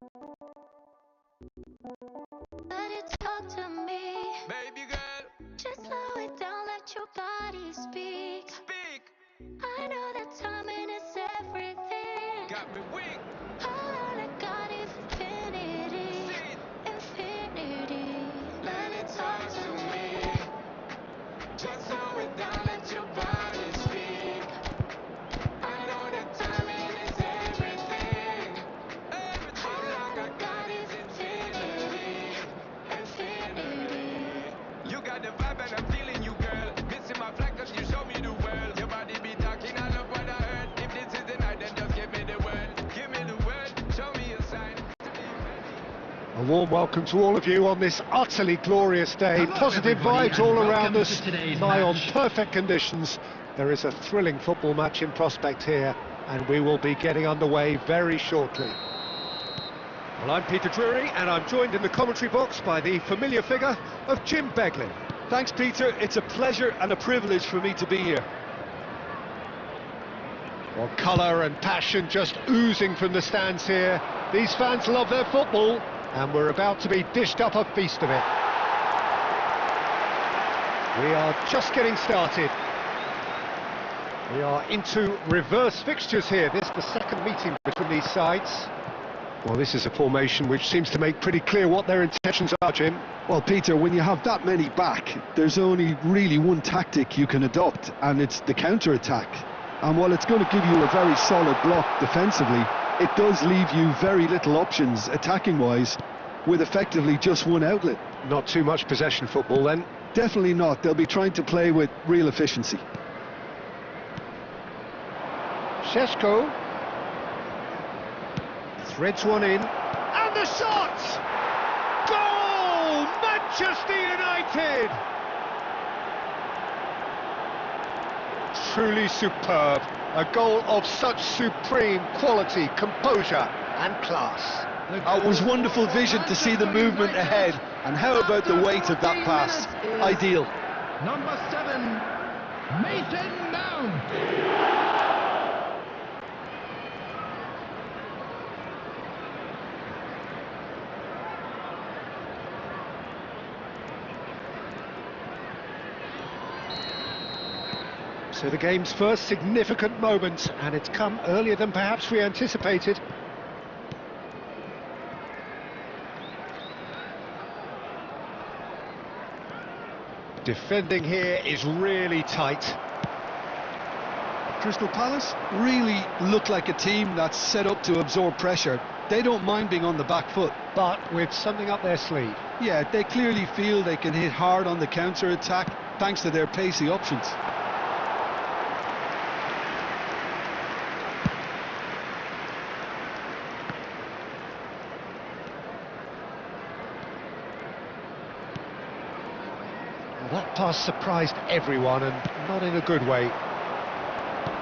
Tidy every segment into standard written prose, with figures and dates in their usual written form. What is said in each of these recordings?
Let it talk to me, Baby girl, just slow it down, let your body speak. speak. I know that timing is everything. Got me weak. All I got is infinity, See it. infinity. Let it talk to me. Just slow it down, let your body speak. I know that timing is everything. Everything. All I got is infinity. Infinity. You got the vibe and I'm feeling you, girl. Missing my flight cause you show me the world. Your body be talking, I love what I heard. If this is the night, then just give me the word. Give me the word, show me a sign. A warm welcome to all of you on this utterly glorious day. Hello, Positive everybody, vibes all and around welcome us, to today's nigh on match. perfect conditions. There is a thrilling football match in prospect here, and we will be getting underway very shortly. Well, I'm Peter Drury, and I'm joined in the commentary box by the familiar figure of Jim Beglin. Thanks, Peter. It's a pleasure and a privilege for me to be here. Well, colour and passion just oozing from the stands here. These fans love their football, and we're about to be dished up a feast of it. We are just getting started. We are into reverse fixtures here. This is the second meeting between these sides. Well, this is a formation which seems to make pretty clear what their intentions are, Jim. Well, Peter, when you have that many back, there's only really one tactic you can adopt, and it's the counter-attack. And while it's going to give you a very solid block defensively, it does leave you very little options attacking-wise, with effectively just one outlet. Not too much possession football then. Definitely not. They'll be trying to play with real efficiency. Šeško threads one in, and the shot! Goal! Manchester United! Truly superb. A goal of such supreme quality, composure and class. It was wonderful vision to see the movement ahead, and how about the weight of that pass? Ideal. Number 7, Mason Mount. So the game's first significant moment, and it's come earlier than perhaps we anticipated. Defending here is really tight. Crystal Palace really look like a team that's set up to absorb pressure. They don't mind being on the back foot. But with something up their sleeve. Yeah, they clearly feel they can hit hard on the counter-attack thanks to their pacey options. That pass surprised everyone, and not in a good way.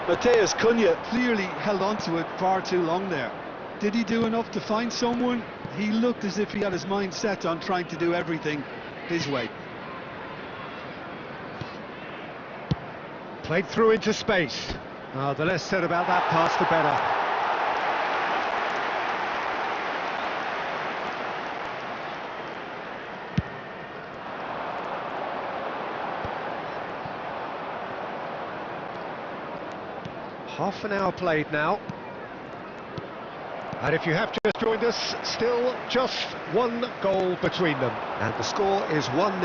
Mateus Cunha clearly held on to it far too long there. Did he do enough to find someone? He looked as if he had his mind set on trying to do everything his way. Played through into space. The less said about that pass, the better. Half an hour played now. And if you have just joined us, still just one goal between them. And the score is 1-0.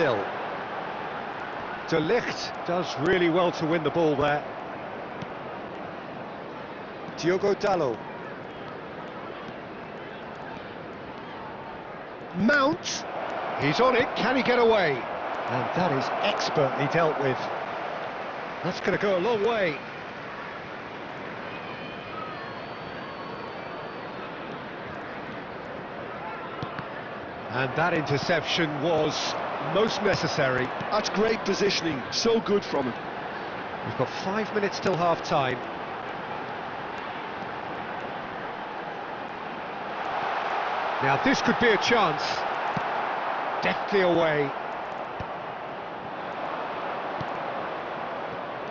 De Ligt does really well to win the ball there. Diogo Dalot. Mount. He's on it. Can he get away? And that is expertly dealt with. That's going to go a long way. And that interception was most necessary. That's great positioning, so good from him. We've got 5 minutes till half-time. Now this could be a chance. Deftly away.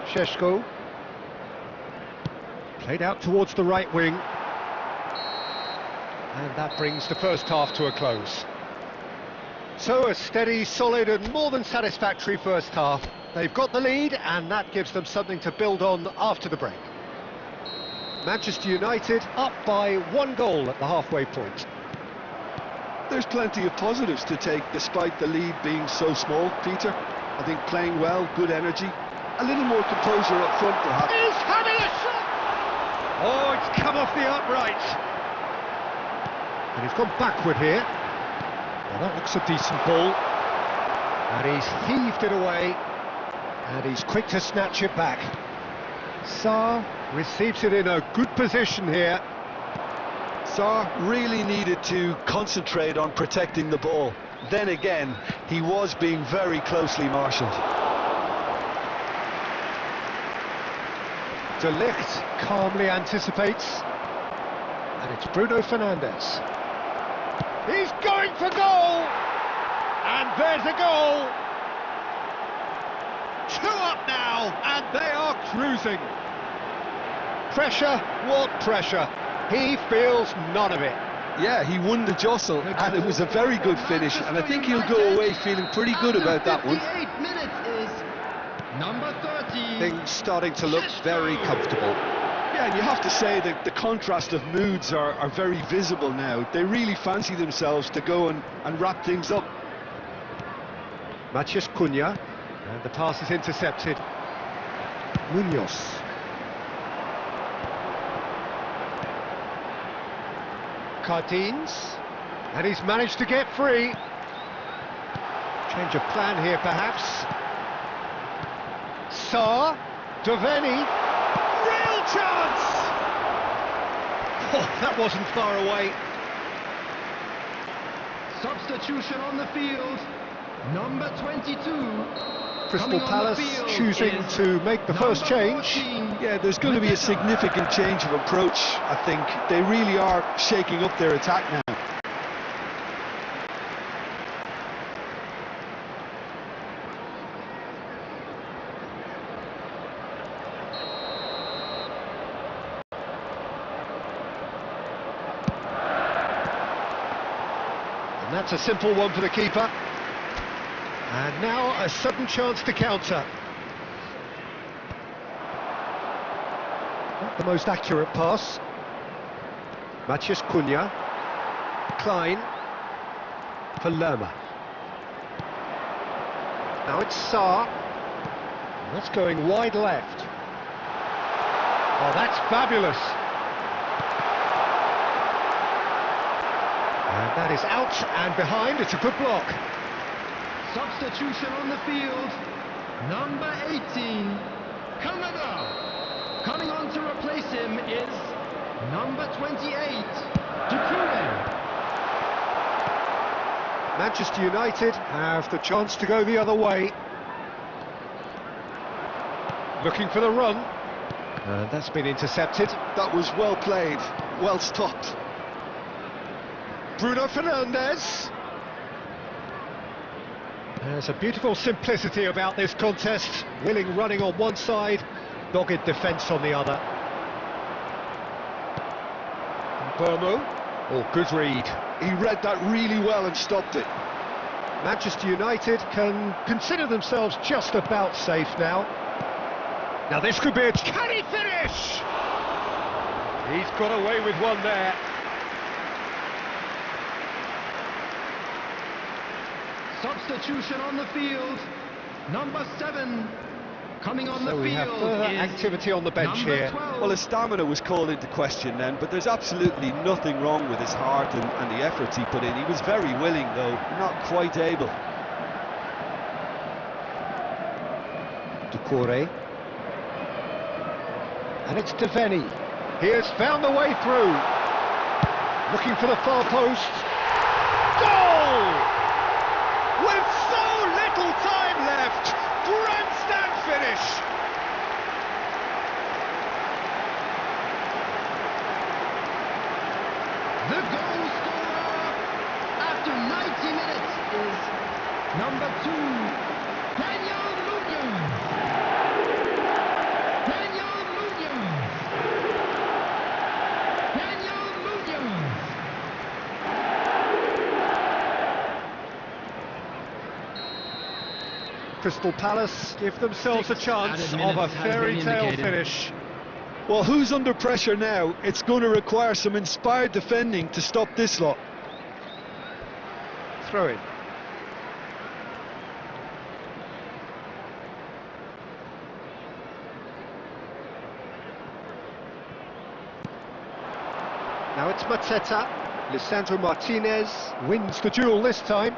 Šeško. Played out towards the right wing. And that brings the first half to a close. So a steady, solid and more than satisfactory first half. They've got the lead and that gives them something to build on after the break. Manchester United up by 1 goal at the halfway point. There's plenty of positives to take despite the lead being so small, Peter. I think playing well, good energy, a little more composure up front perhaps. He's having a shot! Oh, it's come off the upright. And he's gone backward here. Well, that looks a decent ball. And he's heaved it away. And he's quick to snatch it back. Sarr receives it in a good position here. Sarr really needed to concentrate on protecting the ball. Then again, he was being very closely marshalled. De Ligt calmly anticipates. And it's Bruno Fernandes. He's going for goal! And there's a goal! 2 up now, and they are cruising. Pressure, what pressure? He feels none of it. Yeah, he won the jostle, and it was a very good finish, and I think he'll go away feeling pretty good about that one. 58 minutes is number 30. Things starting to look very comfortable. Yeah, and you have to say that the contrast of moods are very visible now. They really fancy themselves to go and wrap things up. Matheus Cunha, and the pass is intercepted. Munoz. Cardines, and he's managed to get free. Change of plan here, perhaps. Sarr, Devaney, real chance! Oh, that wasn't far away. Substitution on the field, number 22. Crystal Palace choosing to make the first change. 14. Yeah, there's going to be a significant change of approach, I think. They really are shaking up their attack now. And that's a simple one for the keeper. And now a sudden chance to counter. Not the most accurate pass. Matheus Cunha. Klein. For Lerma. Now it's Sarr. And that's going wide left. Oh, that's fabulous. And that is out and behind. It's a good block. Substitution on the field, number 18, Canada. Coming on to replace him is number 28, Ducouré. Manchester United have the chance to go the other way. Looking for the run. And that's been intercepted. That was well played, well stopped. Bruno Fernandes. There's a beautiful simplicity about this contest. Willing running on one side, dogged defence on the other. Burmo. Oh, good read. He read that really well and stopped it. Manchester United can consider themselves just about safe now. Now this could be a... Can he finish? He's got away with one there. Substitution on the field, number 7. Coming on the So field we have further is activity on the bench number here. 12. Well, his stamina was called into question then, but there's absolutely nothing wrong with his heart and the efforts he put in. He was very willing, though, not quite able. Ducouré. And it's Devaney. He has found the way through. Looking for the far post. Goal! With so little time left, grandstand finish. The goal scorer after 90 minutes is number 2, Daniel Munoz. Daniel Munoz. Daniel Munoz. Crystal Palace give themselves a 6 chance added of a minutes has fairy been tale indicated. finish. Well, who's under pressure now? It's going to require some inspired defending to stop this lot. Throw in. Now it's Mateta. Lisandro Martinez wins the duel this time.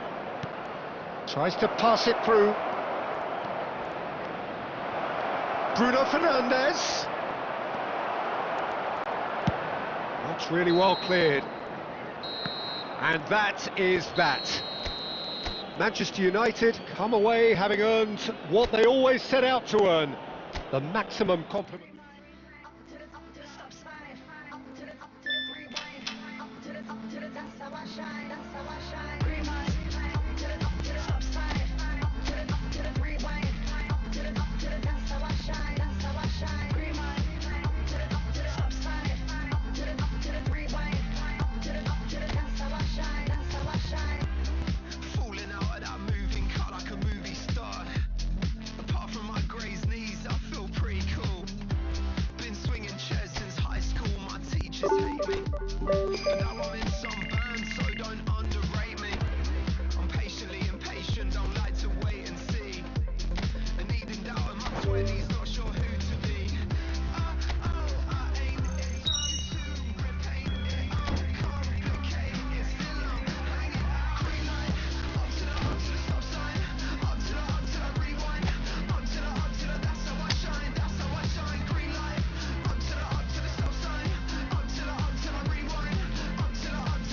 Tries to pass it through. Bruno Fernandes. Not really well cleared. And that is that. Manchester United come away having earned what they always set out to earn. The maximum compliment. Falling out of that moving car like a movie star. Apart from my grazed knees, I feel pretty cool. Been swinging chairs since high school, my teachers hate me. And now I'm in some band, so don't underrate me. I'm patiently impatient, don't like to wait and see. And even doubt in my 20s, not sure who to be. I ain't it time to repaint it, uncomplicate it. Still I'm hanging out. Green light, up to the stop sign, up to the rewind, up to the, that's how I shine, Green light, up to the stop sign, up to the rewind, up to the,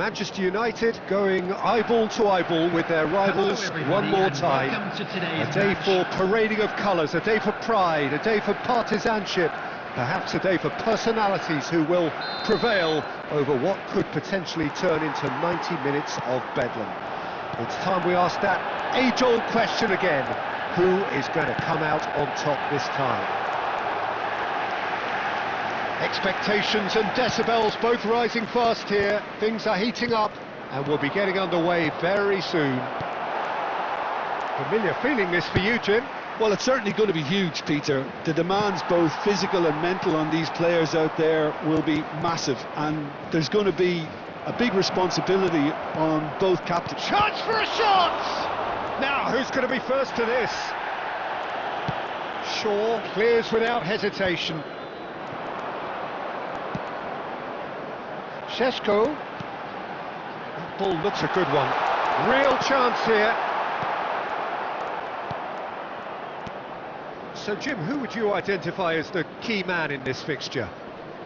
Manchester United going eyeball to eyeball with their rivals one more time. A day for parading of colours, a day for pride, a day for partisanship, perhaps a day for personalities who will prevail over what could potentially turn into 90 minutes of bedlam. It's time we ask that age-old question again: who is going to come out on top this time? Expectations and decibels both rising fast here. Things are heating up and we'll be getting underway very soon. Familiar feeling this for you, Jim? Well, it's certainly going to be huge, Peter. The demands, both physical and mental, on these players out there will be massive, and there's going to be a big responsibility on both captains. Chance for a shot! Now, who's going to be first to this? Shaw clears without hesitation. Šeško. That ball looks a good one. Real chance here. So, Jim, who would you identify as the key man in this fixture?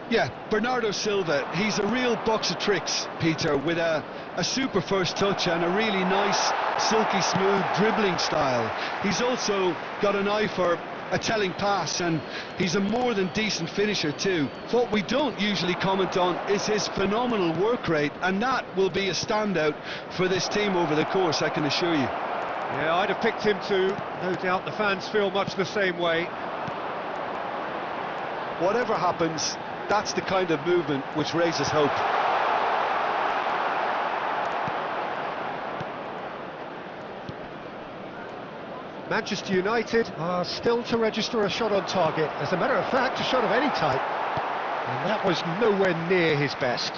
Yeah, Bernardo Silva. He's a real box of tricks, Peter, with a super first touch and a really nice, silky smooth dribbling style. He's also got an eye for a telling pass, and he's a more than decent finisher too. What we don't usually comment on is his phenomenal work rate, and that will be a standout for this team over the course, I can assure you. Yeah, I'd have picked him too. No doubt the fans feel much the same way. Whatever happens, that's the kind of movement which raises hope. Manchester United are still to register a shot on target. As a matter of fact, a shot of any type. And that was nowhere near his best.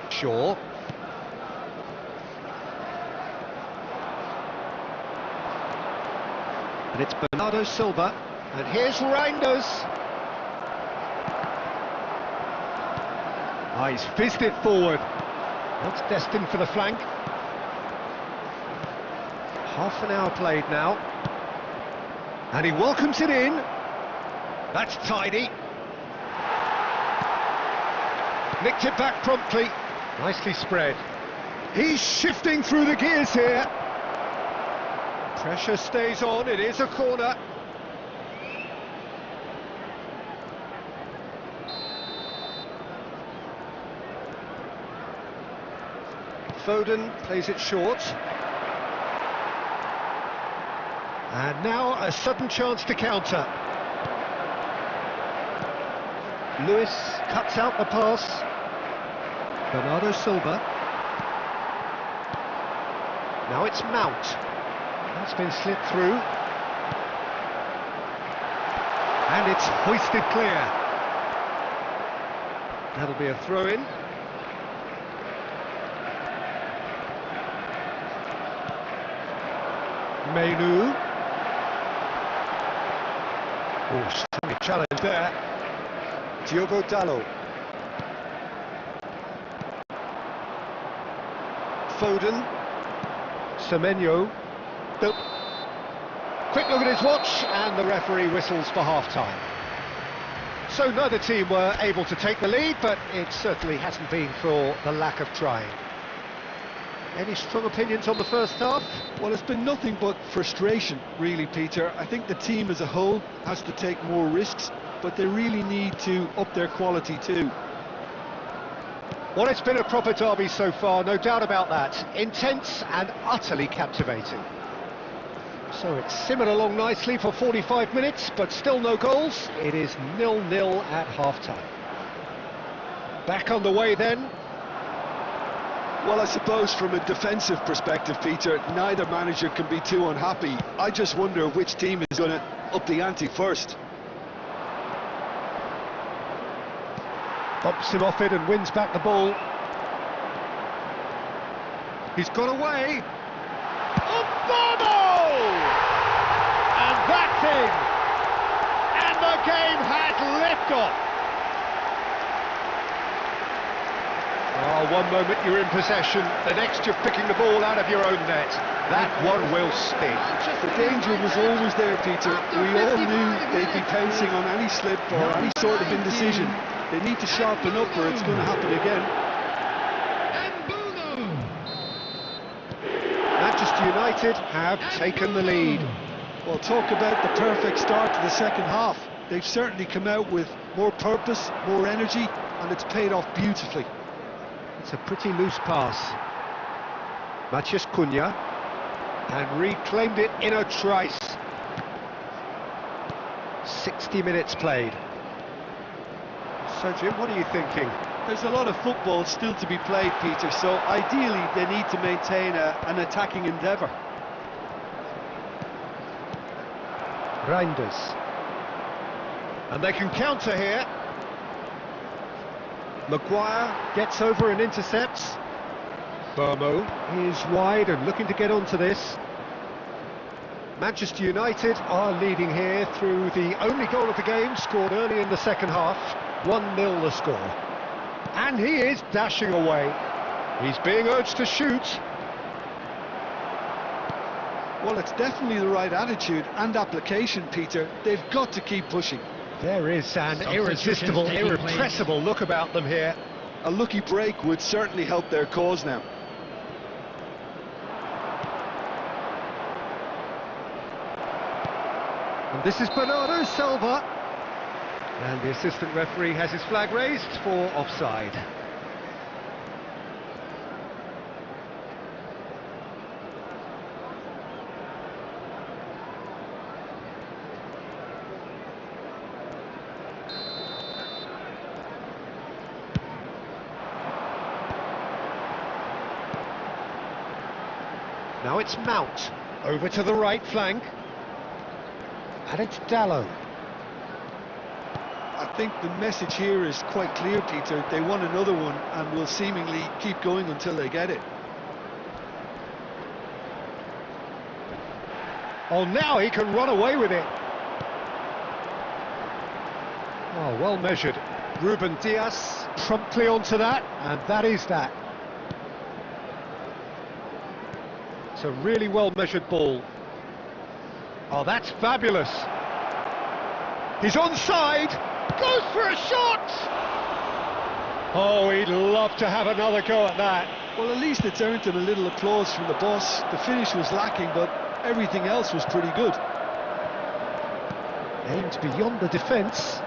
Shaw. And it's Bernardo Silva. And here's Reinders. Ah, he's fizzed it forward. That's destined for the flank. Half an hour played now. And he welcomes it in. That's tidy. Nicked it back promptly. Nicely spread. He's shifting through the gears here. Pressure stays on. It is a corner. Foden plays it short. And now a sudden chance to counter. Lewis cuts out the pass. Bernardo Silva. Now it's Mount. That's been slipped through. And it's hoisted clear. That'll be a throw-in. Menu. Oh, stunning challenge there. Diogo Dalot. Foden. Semenyo. Nope. Quick look at his watch, and the referee whistles for half-time. So neither team were able to take the lead, but it certainly hasn't been for the lack of trying. Any strong opinions on the first half? Well, it's been nothing but frustration, really, Peter. I think the team as a whole has to take more risks, but they really need to up their quality too. Well, it's been a proper derby so far, no doubt about that. Intense and utterly captivating. So it's simmered along nicely for 45 minutes, but still no goals. It is 0-0 at half-time. Back on the way then. Well, I suppose from a defensive perspective, Peter, neither manager can be too unhappy. I just wonder which team is going to up the ante first. Bumps him off it and wins back the ball. He's got away. Obama! And that's in. And the game has liftoff. Oh, one moment you're in possession, the next you're picking the ball out of your own net. That one will sting. The danger was always there, Peter. We all knew they'd be pouncing on any slip or any sort of indecision. They need to sharpen up or it's going to happen again. Manchester United have taken the lead. Well, talk about the perfect start to the second half. They've certainly come out with more purpose, more energy, and it's paid off beautifully. It's a pretty loose pass. Matheus Cunha, and reclaimed it in a trice. 60 minutes played. So Jim, what are you thinking? There's a lot of football still to be played, Peter, so ideally they need to maintain an attacking endeavour. Reinders. And they can counter here. Maguire gets over and intercepts. Burmo is wide and looking to get onto this. Manchester United are leading here through the only goal of the game, scored early in the second half. 1-0 the score. And he is dashing away. He's being urged to shoot. Well, it's definitely the right attitude and application, Peter. They've got to keep pushing. There is an irresistible, irrepressible look about them here. A lucky break would certainly help their cause now. And this is Bernardo Silva. And the assistant referee has his flag raised for offside. Now it's Mount, over to the right flank. And it's Dallo. I think the message here is quite clear, Peter. They want another one and will seemingly keep going until they get it. Oh, now he can run away with it. Oh, well measured. Ruben Dias promptly onto that, and that is that. It's a really well measured ball. Oh, that's fabulous. He's onside. Goes for a shot! Oh, he'd love to have another go at that. Well, at least it's earned him a little applause from the boss. The finish was lacking, but everything else was pretty good. Aimed beyond the defence.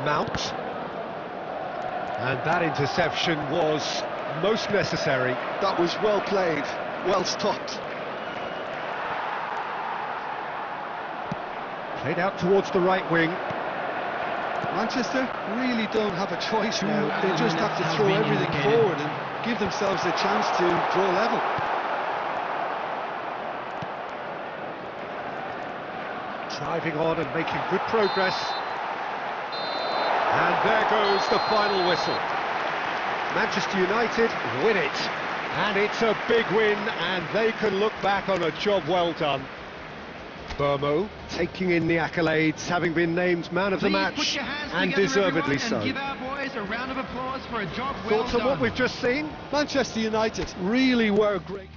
Mount. And that interception was most necessary. That was well played, well stopped. Played out towards the right wing. Manchester really don't have a choice now. They just have to throw everything forward and give themselves a chance to draw level. Driving on and making good progress. And there goes the final whistle. Manchester United win it. And it's a big win, and they can look back on a job well done. Burmo taking in the accolades, having been named man of the match, and deservedly so. Give our boys a round of applause for a job well done. Thoughts on what we've just seen? Manchester United really were great.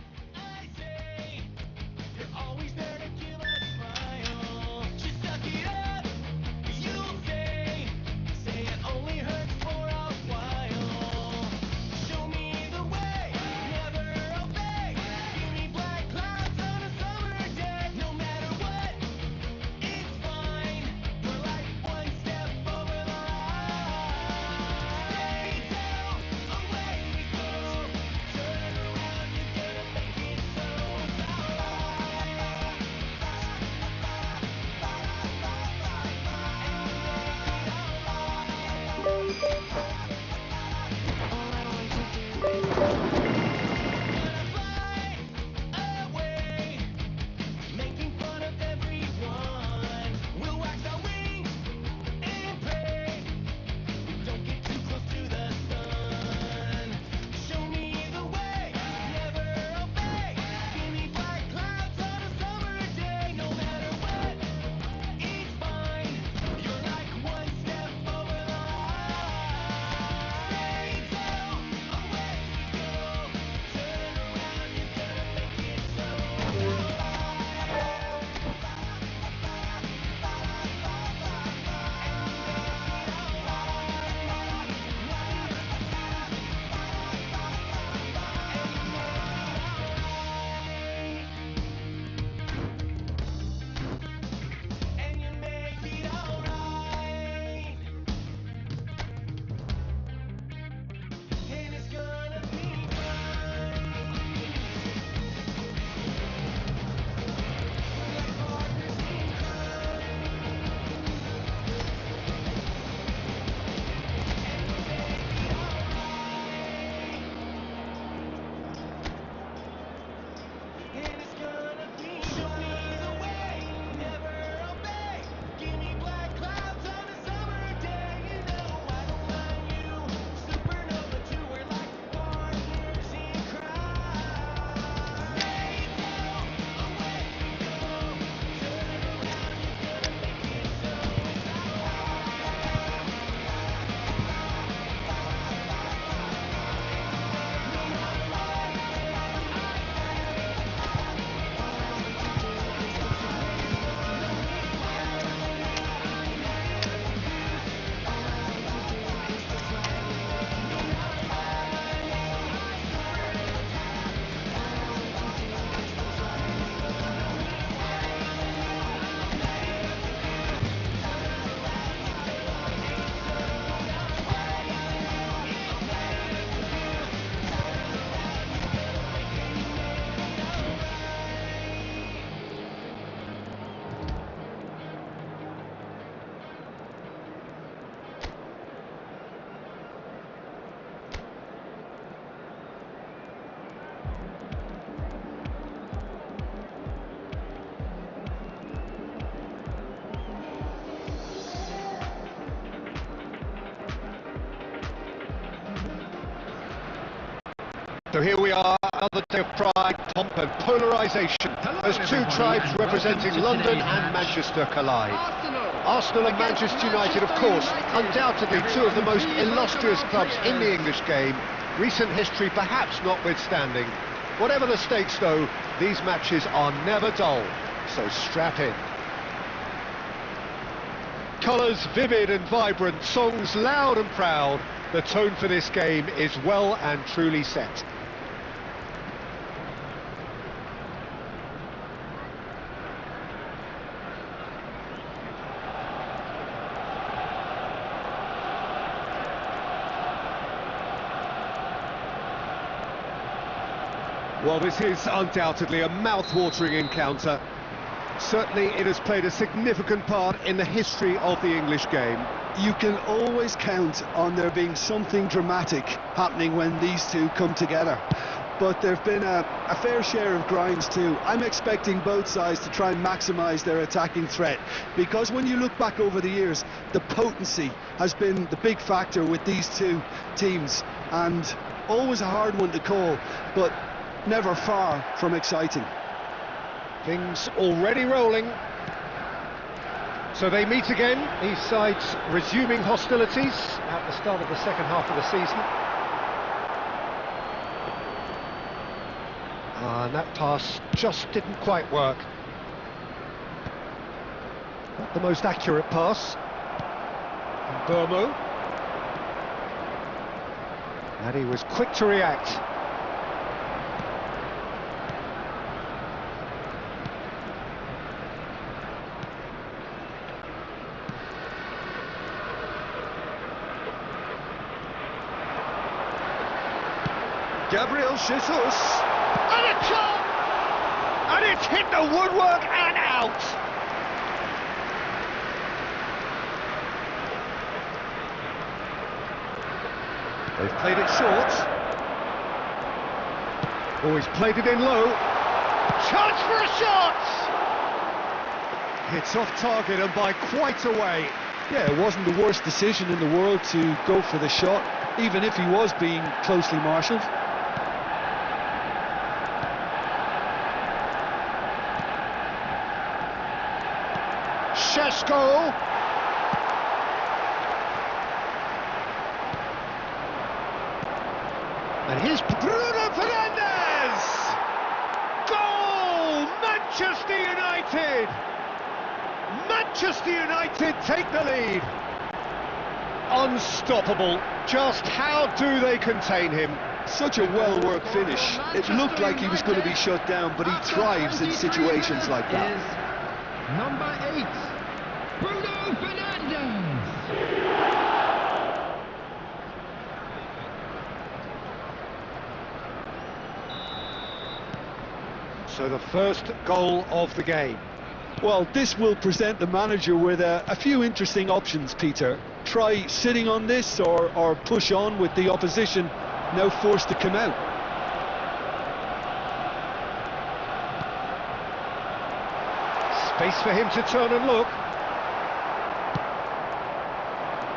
So here we are, another day of pride, pomp and polarisation as two tribes representing London and Manchester collide. Arsenal and Manchester United, of course, undoubtedly two of the most illustrious clubs in the English game, recent history perhaps notwithstanding. Whatever the stakes though, these matches are never dull, so strap in. Colours vivid and vibrant, songs loud and proud, the tone for this game is well and truly set. Well, this is undoubtedly a mouth-watering encounter. Certainly it has played a significant part in the history of the English game. You can always count on there being something dramatic happening when these two come together. But there have been a fair share of grinds too. I'm expecting both sides to try and maximise their attacking threat, because when you look back over the years, the potency has been the big factor with these two teams, and always a hard one to call, but never far from exciting. Things already rolling. So they meet again, these sides resuming hostilities at the start of the second half of the season. And that pass just didn't quite work. Not the most accurate pass. And Burmo. And he was quick to react. Gabriel Jesus. And a shot! And it's hit the woodwork and out! They've played it short. Oh, he's played it in low. Chance for a shot! It's off target and by quite a way. Yeah, it wasn't the worst decision in the world to go for the shot, even if he was being closely marshalled. Shesko. And here's Bruno Fernandes! Goal! Manchester United! Manchester United take the lead. Unstoppable. Just how do they contain him? Such a well-worked finish. It looked like he was going to be shut down, but he thrives in situations like that. Number 8, Bruno Fernandes. So the first goal of the game. Well, this will present the manager with a few interesting options, Peter. Try sitting on this or push on with the opposition now forced to come out. Space for him to turn and look.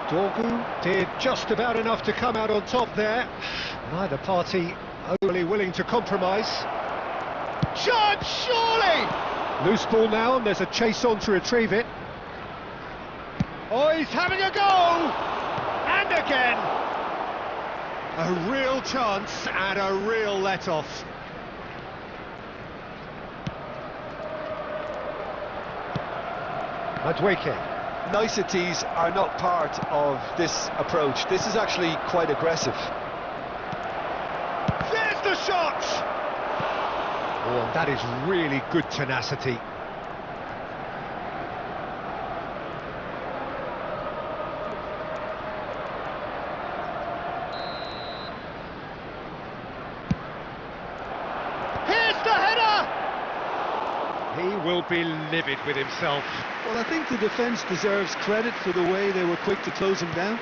Dorgu did just about enough to come out on top there. Neither party overly willing to compromise. Chance, surely! Loose ball now, and there's a chase on to retrieve it. Oh, he's having a go! And again! A real chance and a real let-off. Madueke. Niceties are not part of this approach. This is actually quite aggressive. There's the shot! Oh, and that is really good tenacity. Here's the header! He will be livid with himself. Well, I think the defence deserves credit for the way they were quick to close him down.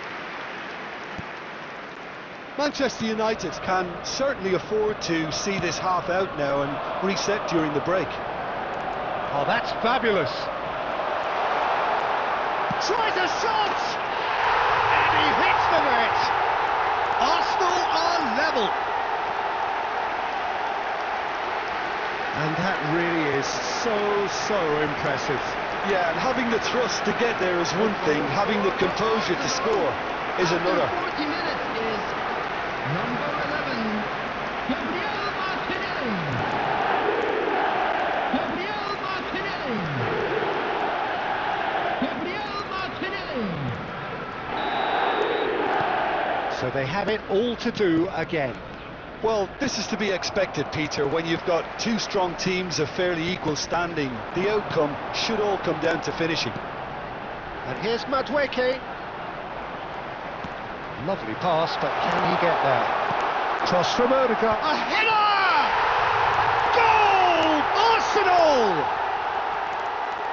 Manchester United can certainly afford to see this half out now and reset during the break. Oh, that's fabulous. Tries a shot! And he hits the net. Arsenal are level. And that really is so impressive. Yeah, and having the thrust to get there is one thing, having the composure to score is another. 40 minutes is number 11, Gabriel Martinelli. Gabriel Martinelli. Gabriel Martinelli. So they have it all to do again. Well, this is to be expected, Peter. When you've got two strong teams of fairly equal standing, the outcome should all come down to finishing. And here's Madueke. Lovely pass, but can he get there? Cross from Odegaard. A header! Goal! Arsenal!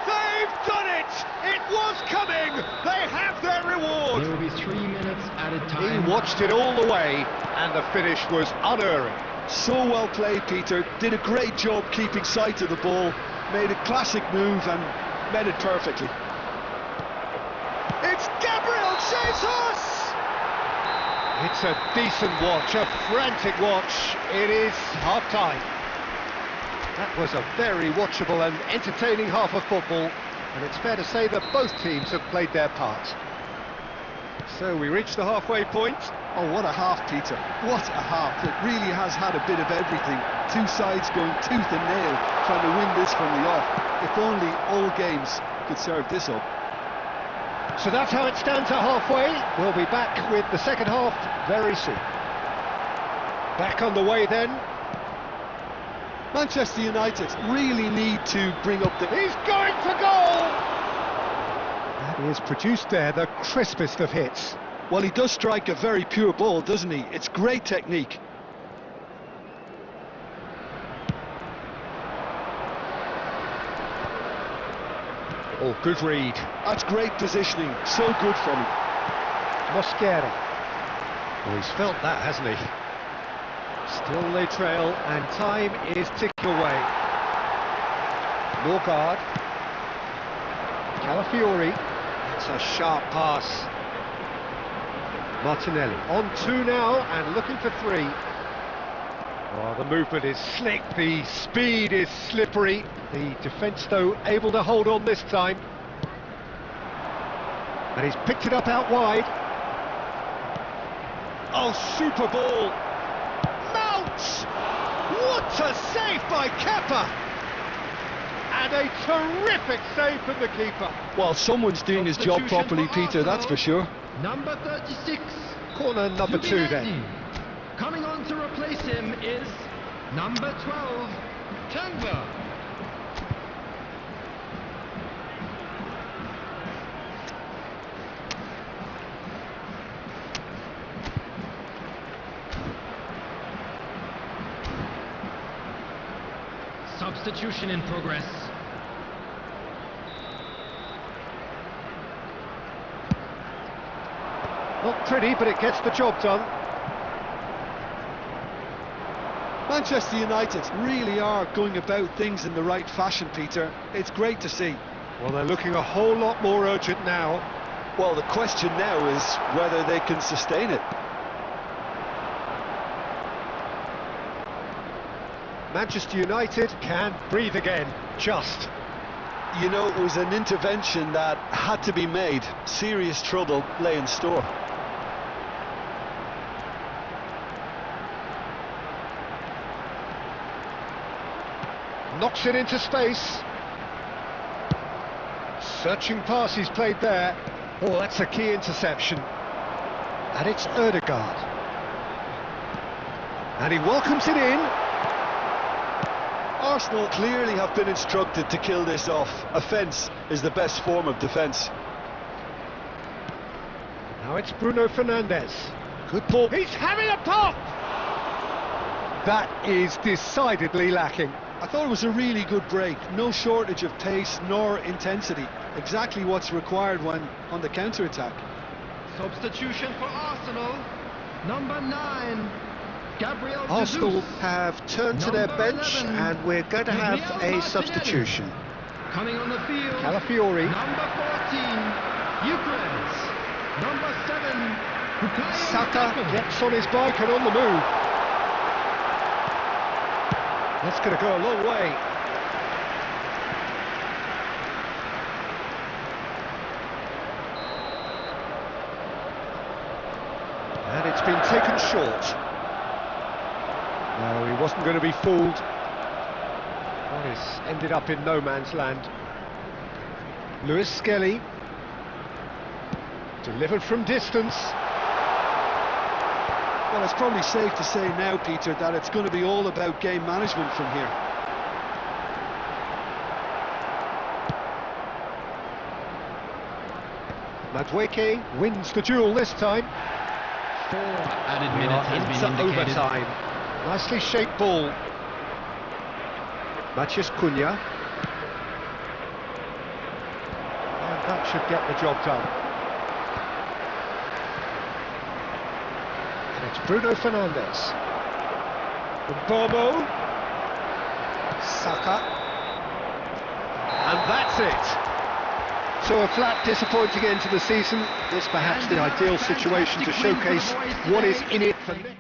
They've done it! It was coming! They have their reward! There will be 3 minutes at a He time. watched it all the way, and the finish was unerring. So well played, Peter. Did a great job keeping sight of the ball, made a classic move and met it perfectly. It's Gabriel Jesus! It's a decent watch, a frantic watch. It is half-time. That was a very watchable and entertaining half of football, and it's fair to say that both teams have played their part. So we reach the halfway point. Oh, what a half, Peter. What a half. It really has had a bit of everything. Two sides going tooth and nail, trying to win this from the off. If only all games could serve this up. So that's how it stands at halfway. We'll be back with the second half very soon. Back on the way then. Manchester United really need to bring up the... He's going for goal! That is produced there, the crispest of hits. Well, he does strike a very pure ball, doesn't he? It's great technique. Oh, good read. That's great positioning. So good from him. Mosquera. Well, he's felt that, hasn't he? Still they trail, and time is ticking away. Norgard. Calafiori. That's a sharp pass. Martinelli. On 2 now, and looking for 3. Oh, the movement is slick, the speed is slippery. The defence, though, able to hold on this time. And he's picked it up out wide. Oh, super ball. Mount! What a save by Kepa! And a terrific save from the keeper. Well, someone's doing his job properly, Peter, that's for sure. Number 36. Corner number 2 then. Coming on to replace him is number 12, Canva. Substitution in progress. Not pretty, but it gets the job done. Manchester United really are going about things in the right fashion, Peter. It's great to see. Well, they're looking a whole lot more urgent now. Well, the question now is whether they can sustain it. Manchester United can breathe again, just. You know, it was an intervention that had to be made. Serious trouble lay in store. Knocks it into space. Searching pass he's played there. Oh, that's a key interception. And it's Odegaard. And he welcomes it in. Arsenal clearly have been instructed to kill this off. Offence is the best form of defence. Now it's Bruno Fernandes. Good ball. He's having a pop! That is decidedly lacking. I thought it was a really good break. No shortage of pace nor intensity. Exactly what's required when on the counter-attack. Substitution for Arsenal. Number 9, Gabriel Arsenal Jesus. have turned to their Number bench 11, and we're going to have Gabriel a Martinelli. substitution. Coming on the field. Calafiori. Number 14, Eucharist. Number 7, Bukayo Saka Saka. gets on his bike and on the move. That's going to go a long way. And it's been taken short. No, he wasn't going to be fooled. Well, he's ended up in no man's land. Lewis Skelly. Delivered from distance. Well, it's probably safe to say now, Peter, that it's going to be all about game management from here. Madueke wins the duel this time. 4 added We minutes are has been into indicated. overtime. Nicely shaped ball. Matheus Cunha. And that should get the job done. And it's Bruno Fernandes. Bomo. Saka. And that's it. So a flat, disappointing end to the season. This perhaps the ideal situation to showcase what is in it for next.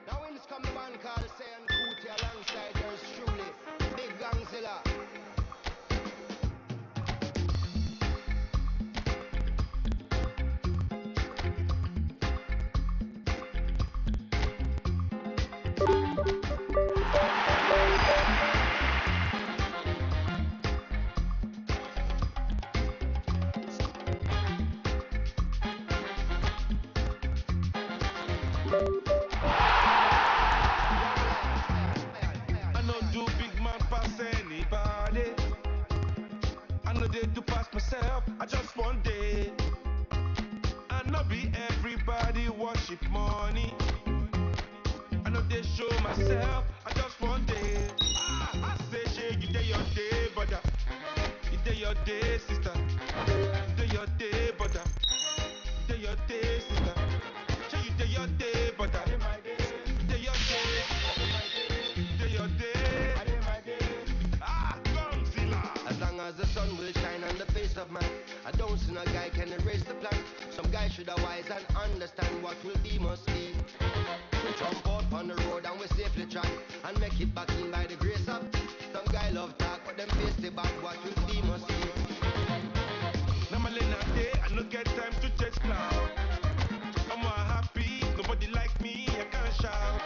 Now in this come the man called Saying Kuti alongside yours truly, Big Gangzilla. I know do big man pass anybody. I know they do pass myself. I just one day. I know be everybody worship money. I know they show myself. I just one day. I say shit, you day your day, brother. You day your day, sister. You day your day, brother. You day your day, sister. Say you day your day, brother. You day your day. Do your day. Ah, Godzilla. As long as the sun will shine on the face of man, I don't see no guy can erase the plan. Some guy should have wise and understand what will be must be. We jump out on the road and we safely track and make it back in by the grace of. Some guy love talk, but them face the back. What will be must be. Normally not day, I no get time to chase cloud. I'm more happy, nobody like me, I can't shout.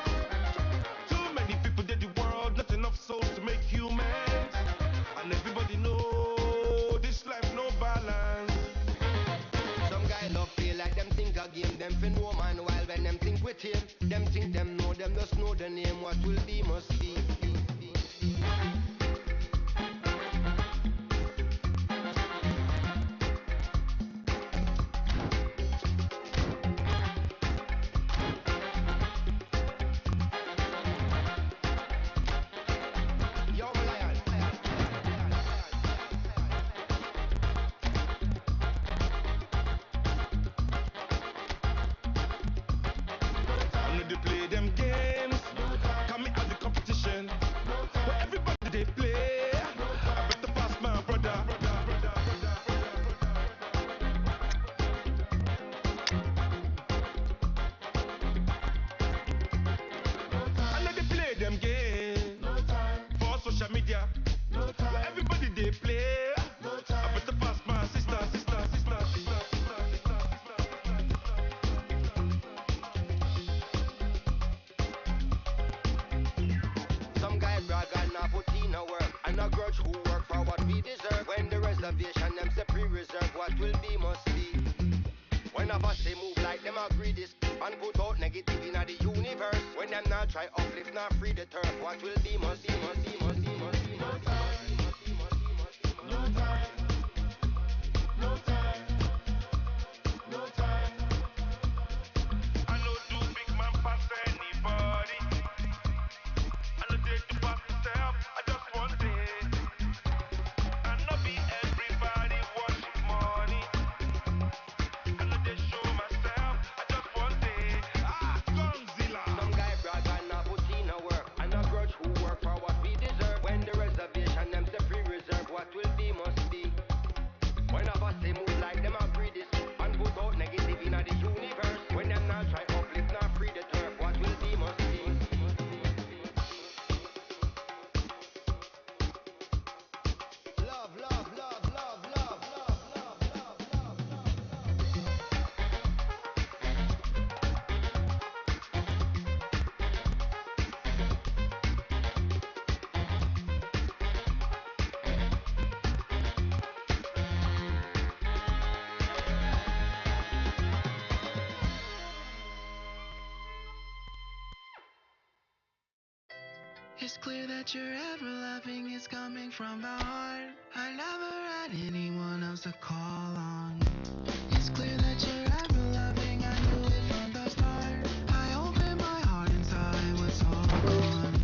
Too many people did the world, not enough souls to make humans. And everybody know this life no balance. Some guy love feel like them think a game, them fin no man while when them think with him. Them think them know, them just know the name. What will be must be. Yo, my lion. I know they play them games, come me at the competition. Where everybody they play, I better pass my brother. I know they play them games for social media. Where everybody they play, I better pass my sister. Some guy brag and not put in a work and a grudge who work for what we deserve. When the reservation them say pre-reserve, what will be must be. When of us they move like them agree this and put out negative in the universe. When them not try uplift, not free the turf, what will be must be. I know do big man pass anybody. I know they do pass myself. I just one day. I know be everybody worship money. I know they show myself. I just one day. Ah, Godzilla. Some guy brag and not put in a work and a grudge who work for what we deserve. It's clear that your ever loving is coming from the heart. I never had anyone else to call on. It's clear that you're ever loving, I knew it from the start. I opened my heart and saw it was all gone.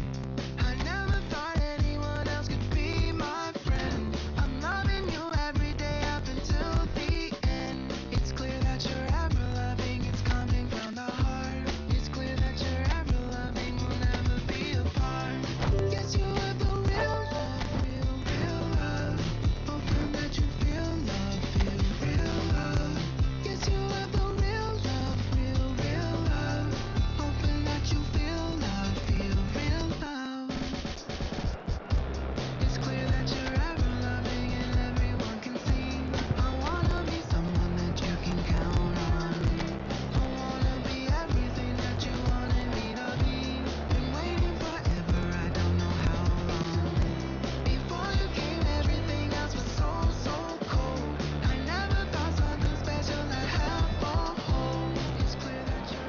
I never thought anyone else could be my friend. I'm loving you every day up until the end. It's clear that you're ever loving, it's coming from the heart. It's clear that you're ever loving, we'll never be apart. Yes, you have the real love, real love. Hoping that you feel love, feel real love. Yes, you have the real love, real love. Hoping that you feel love, feel real love. It's clear that you're ever loving and everyone can see. I wanna be someone that you can count on. I wanna be everything that you wanted me to be. Been waiting forever, I don't know how long. Before you came, everything else was so cold. I never thought something special I'd have or hold. It's clear that you're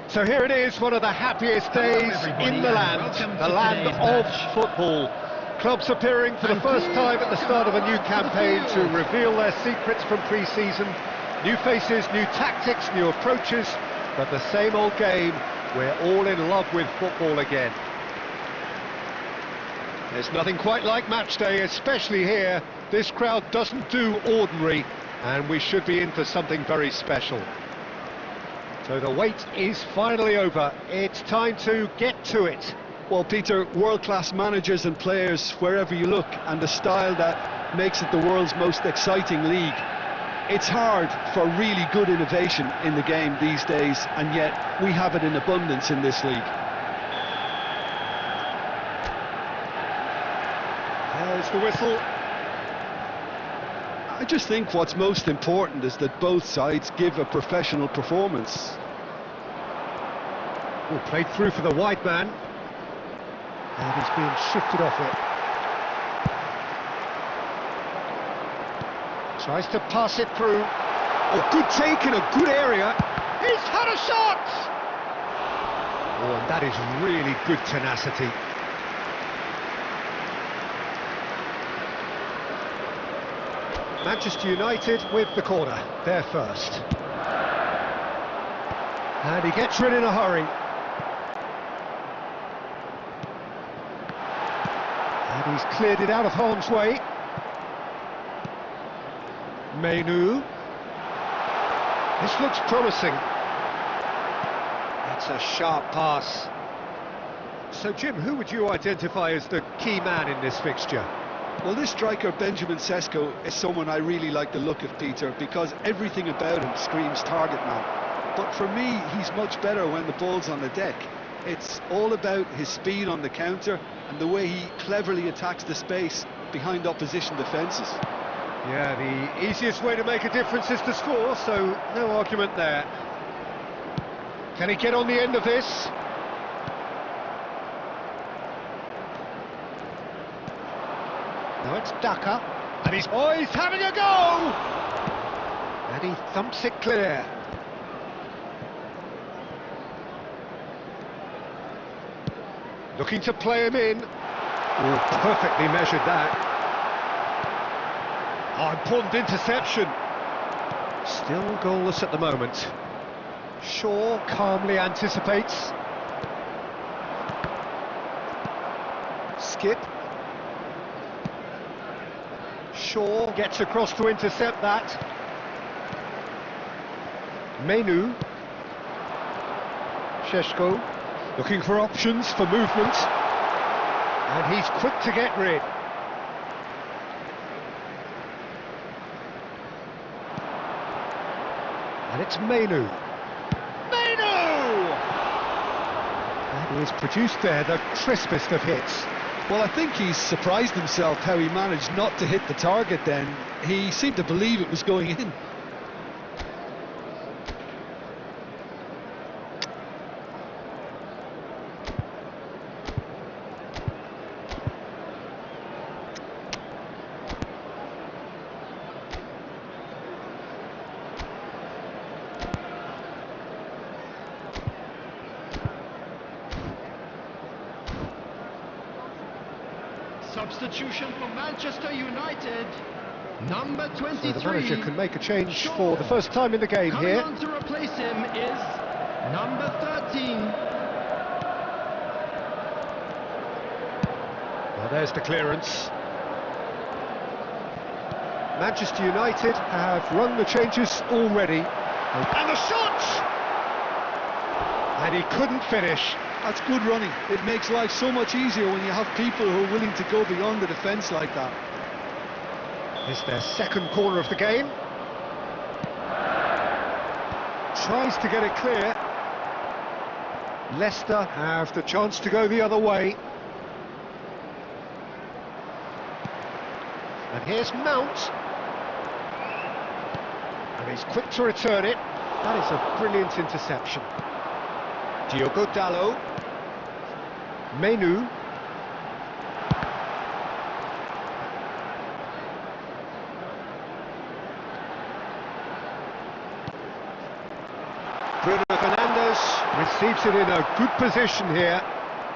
So here it is, one of the happiest days in the land of football. Clubs appearing for the first time at the start of a new campaign to reveal their secrets from pre-season. New faces, new tactics, new approaches, but the same old game. We're all in love with football again. There's nothing quite like match day, especially here. This crowd doesn't do ordinary, and we should be in for something very special. So the wait is finally over. It's time to get to it. Well, Peter, world-class managers and players wherever you look, and the style that makes it the world's most exciting league. It's hard for really good innovation in the game these days, and yet we have it in abundance in this league. There's the whistle. I just think what's most important is that both sides give a professional performance. Oh, played through for the wide man. And he's being shifted off it. Tries to pass it through. Oh, good take in a good area. He's had a shot! Oh, and that is really good tenacity. Manchester United with the corner, there first. And he gets rid in a hurry. And he's cleared it out of harm's way. Menu. This looks promising. That's a sharp pass. So, Jim, who would you identify as the key man in this fixture? Well, this striker, Benjamin Sesko, is someone I really like the look of, Peter, because everything about him screams target man. But for me, he's much better when the ball's on the deck. It's all about his speed on the counter and the way he cleverly attacks the space behind opposition defences. Yeah, the easiest way to make a difference is to score, so no argument there. Can he get on the end of this? Now it's Daka, and he's having a go! And he thumps it clear. Looking to play him in. Oh, perfectly measured that. Oh, important interception. Still goalless at the moment. Shaw calmly anticipates. Skip. Shaw gets across to intercept that. Menu. Sheshko looking for options for movement. And he's quick to get rid. And it's Menu. And he's produced there the crispest of hits. Well, I think he's surprised himself how he managed not to hit the target then. He seemed to believe it was going in. Substitution for Manchester United. Number 23. So the manager can make a change for the first time in the game Coming here. on to replace him is number 13. Well, there's the clearance. Manchester United have run the changes already. And the shot! And he couldn't finish. That's good running. It makes life so much easier when you have people who are willing to go beyond the defence like that. It's their second corner of the game. Tries to get it clear. Leicester have the chance to go the other way. And here's Mount. And he's quick to return it. That is a brilliant interception. Diogo Dalot. Menu. Bruno Fernandes receives it in a good position here.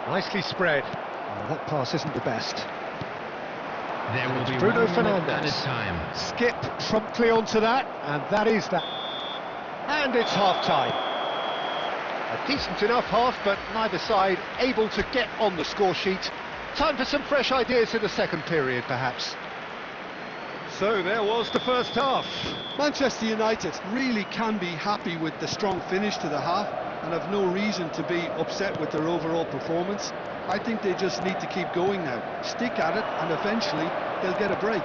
Nicely spread. Oh, that pass isn't the best. There will be Bruno 1 minute at a Fernandes. time. Skip promptly onto that, and that is that. And it's half-time. A decent enough half, but neither side able to get on the score sheet. Time for some fresh ideas in the second period, perhaps. So there was the first half. Manchester United really can be happy with the strong finish to the half and have no reason to be upset with their overall performance. I think they just need to keep going now, stick at it, and eventually they'll get a break.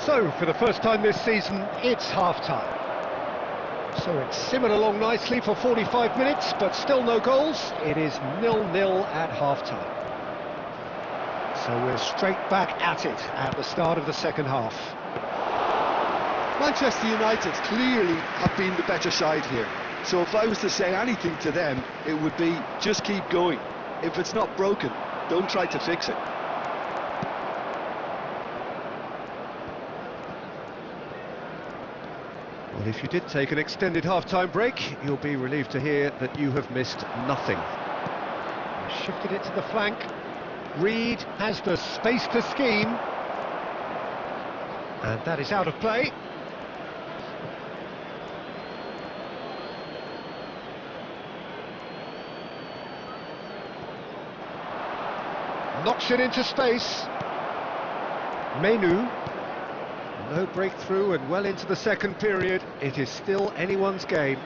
So, for the first time this season, it's half-time. So it's simmered along nicely for 45 minutes, but still no goals. It is 0-0 at half-time. So we're straight back at it at the start of the second half. Manchester United clearly have been the better side here. So if I was to say anything to them, it would be just keep going. If it's not broken, don't try to fix it. Well, if you did take an extended half-time break, you'll be relieved to hear that you have missed nothing. Shifted it to the flank. Reed has the space to scheme. And that is out of play. Knocks it into space. Menu. No breakthrough and well into the second period. It is still anyone's game.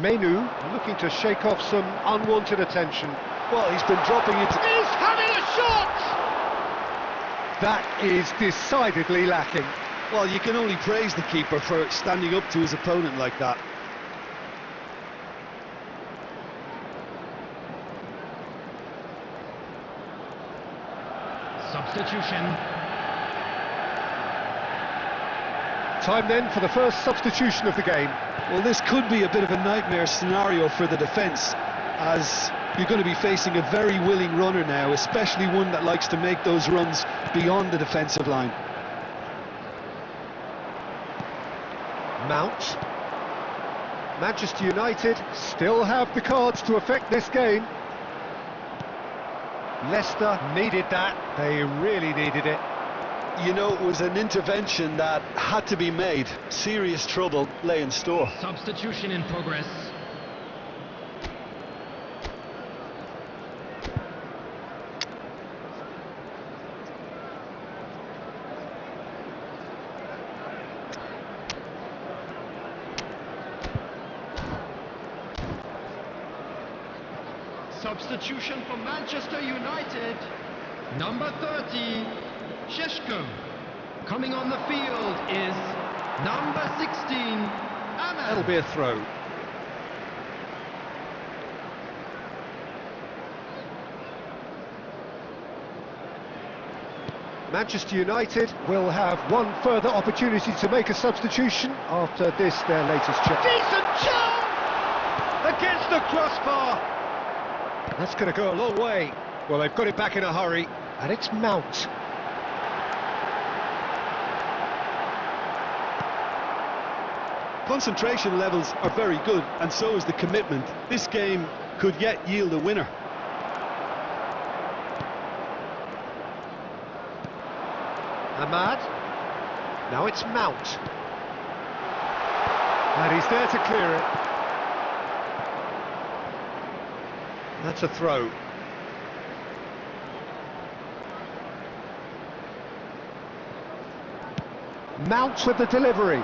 Menu looking to shake off some unwanted attention. Well, he's been dropping into... He's having a shot! That is decidedly lacking. Well, you can only praise the keeper for standing up to his opponent like that. Substitution. Time then for the first substitution of the game. Well, this could be a bit of a nightmare scenario for the defence, as you're going to be facing a very willing runner now, especially one that likes to make those runs beyond the defensive line. Mount. Manchester United still have the cards to affect this game. Leicester needed that. They really needed it. You know, it was an intervention that had to be made. Serious trouble lay in store. Substitution in progress. Substitution for Manchester United. Number 30, Sheshko. Coming on the field is number 16, Ahmed. That'll be a throw. Manchester United will have one further opportunity to make a substitution after this, their latest check. Decent jump! Against the crossbar! That's going to go a long way. Well, they've got it back in a hurry, and it's Mount. Concentration levels are very good, and so is the commitment. This game could yet yield a winner. Ahmad. Now it's Mount. And he's there to clear it. That's a throw. Mount with the delivery.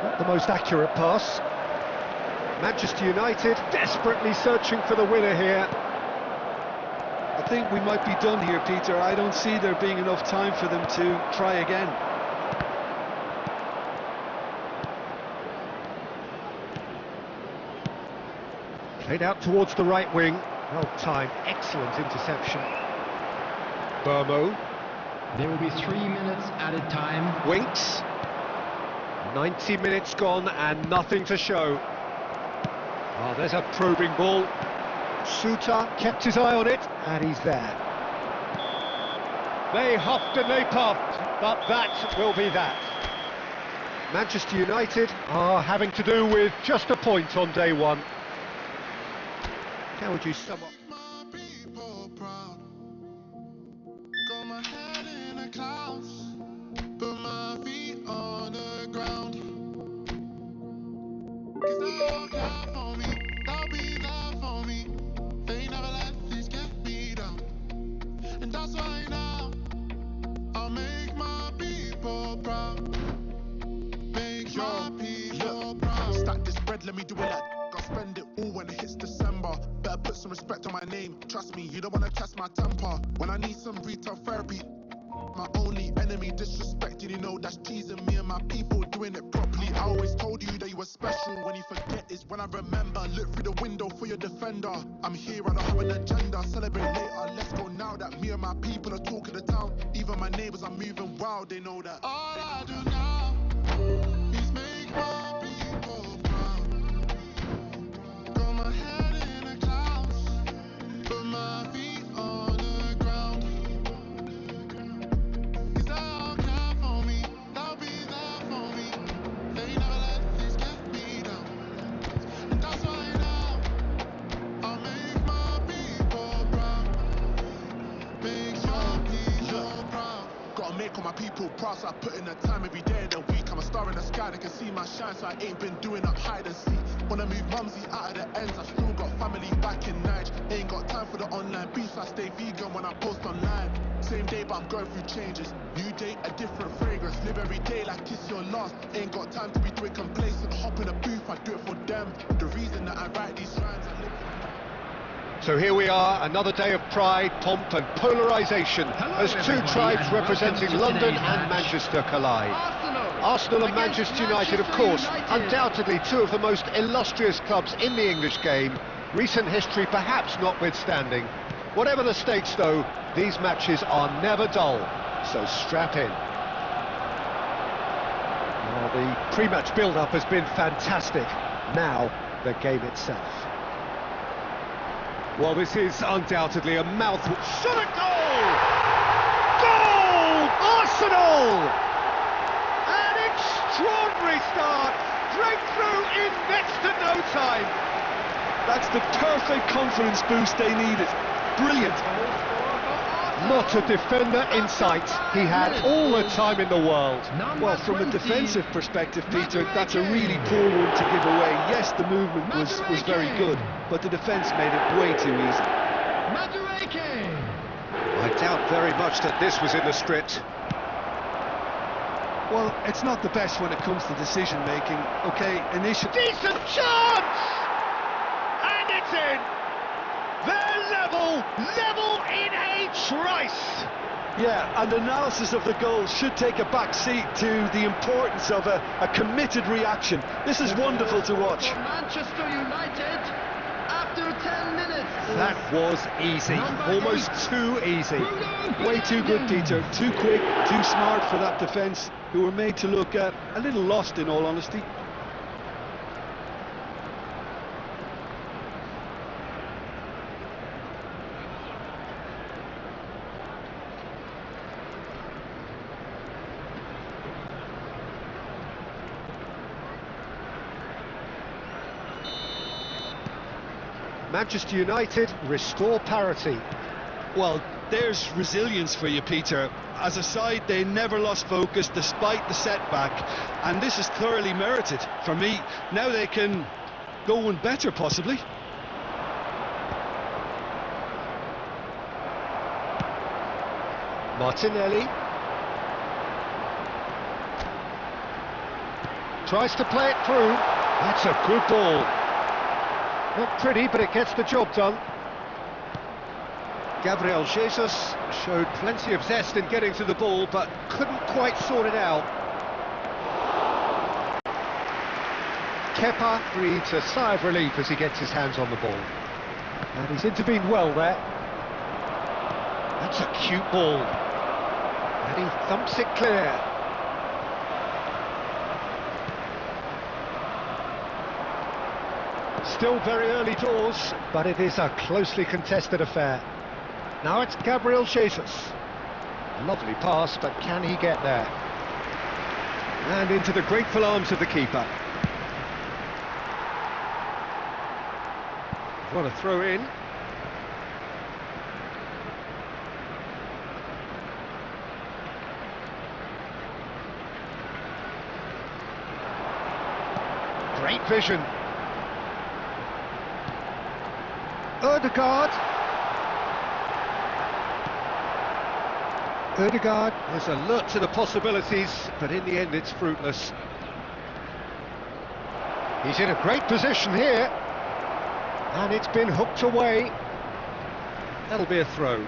Not the most accurate pass. Manchester United desperately searching for the winner here. I think we might be done here, Peter. I don't see there being enough time for them to try again. Played out towards the right wing. Well timed, excellent interception. Burmo. There will be 3 minutes added time. Winks. 90 minutes gone and nothing to show. Oh, there's a probing ball. Suter kept his eye on it, and he's there. They huffed and they puffed, but that will be that. Manchester United are having to do with just a point on day one. How would you sum up? My people proud. Got my head in the clouds, put my feet on the ground. 'Cause they all care for me, they'll be there for me. They never let this get me down. And that's why now I'll make my people proud. Make my people proud. Stack this bread, let me do it like I'll spend it all when it hits December. Better put some respect on my name. Trust me, you don't wanna test my temper. When I need some retail therapy, my only enemy disrespecting, you know that's teasing me and my people doing it properly. I always told you that you were special. When you forget is when I remember. Look through the window for your defender. I'm here, I don't have an agenda. Celebrate later, let's go now that me and my people are talking the town. Even my neighbors are moving wild, they know that. All I do now is make my people proud. Got my head in the clouds, put my feet on the ground. 'Cause they all care for me, they'll be there for me. They never let this get me down. And that's why now I'll make my people proud. Make my people proud. Gotta make all my people proud, so I put in the time every day of the week. I'm a star in the sky, they can see my shine, so I ain't been doing up hide and seek. Wanna move mumsy out of the ends, I've still got family back in Niger. Ain't got time for the online beef, I stay vegan when I post online. Same day, but I'm going through changes. New day, a different fragrance. Live every day like it's your last. Ain't got time to be doing complacent. Hop in a booth, I do it for them. The reason that I write these rhymes, I live. So here we are, another day of pride, pomp and polarisation as two everybody, tribes and representing welcome to London today's and match. Manchester collide. Arsenal and against Manchester United, of course, Manchester United. undoubtedly two of the most illustrious clubs in the English game, recent history perhaps notwithstanding. Whatever the stakes though, these matches are never dull, so strap in. Well, the pre-match build-up has been fantastic. Now, the game itself. Well, this is undoubtedly a mouthful. Shot at goal! Goal! Arsenal! An extraordinary start, straight through in next to no time. That's the perfect confidence boost they needed. Brilliant. Not a defender in sight. He had all the time in the world. Well, from a defensive perspective, Peter, that's a really poor one to give away. Yes, the movement was very good, but the defence made it way too easy. I doubt very much that this was in the script. Well, it's not the best when it comes to decision-making. OK, initially... Decent chance! And it's in! They're level in a trice! Yeah, and analysis of the goal should take a back seat to the importance of a committed reaction. This is wonderful to watch. Manchester United after 10 minutes. That was easy, almost too easy. Way too good, Peter. Too quick, too smart for that defence, who were made to look a little lost, in all honesty. Manchester United restore parity. Well, there's resilience for you, Peter. As a side, they never lost focus despite the setback, and this is thoroughly merited for me. Now they can go one better, possibly. Martinelli tries to play it through. That's a good ball. Not pretty, but it gets the job done. Gabriel Jesus showed plenty of zest in getting to the ball, but couldn't quite sort it out. Kepa breathes a sigh of relief as he gets his hands on the ball. And he's intervened well there. That's a cute ball. And he thumps it clear. Still very early doors, but it is a closely contested affair. Now it's Gabriel Jesus. Lovely pass, but can he get there? And into the grateful arms of the keeper. What a throw in. Great vision. Ødegaard is alert to the possibilities, but in the end it's fruitless. He's in a great position here, and it's been hooked away. That'll be a throw.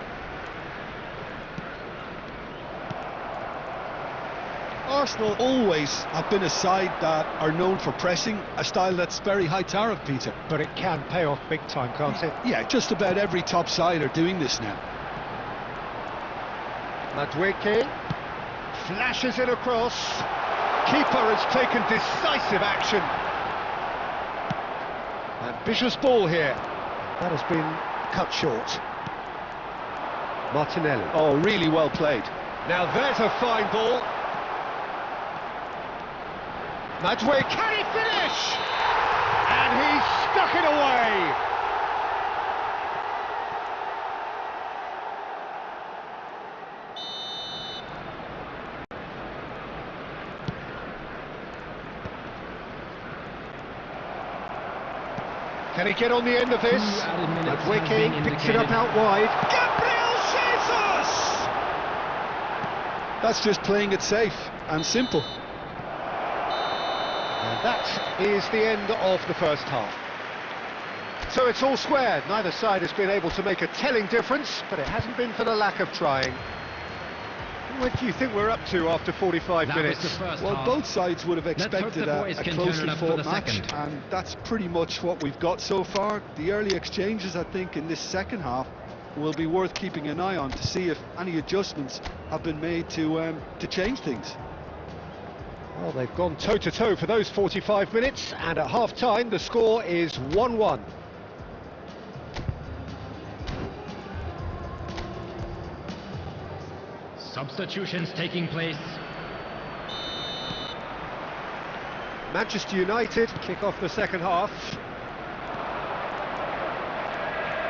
Arsenal always have been a side that are known for pressing, a style that's very high tariff, Peter. But it can pay off big time, can't it? Yeah, just about every top side are doing this now. Madueke flashes it across. Keeper has taken decisive action. Ambitious ball here. That has been cut short. Martinelli. Oh, really well played. Now there's a fine ball. Madueke, can he finish? And he stuck it away. Can he get on the end of this? Madueke picks it up out wide. Gabriel Jesus! That's just playing it safe and simple. And that is the end of the first half. So it's all square. Neither side has been able to make a telling difference, but it hasn't been for the lack of trying. What do you think we're up to after 45 minutes? Well, both sides would have expected a closely fought match, and that's pretty much what we've got so far. The early exchanges, I think, in this second half will be worth keeping an eye on to see if any adjustments have been made to change things. Well, they've gone toe-to-toe for those 45 minutes, and at half-time the score is 1-1. Substitutions taking place. Manchester United kick off the second half.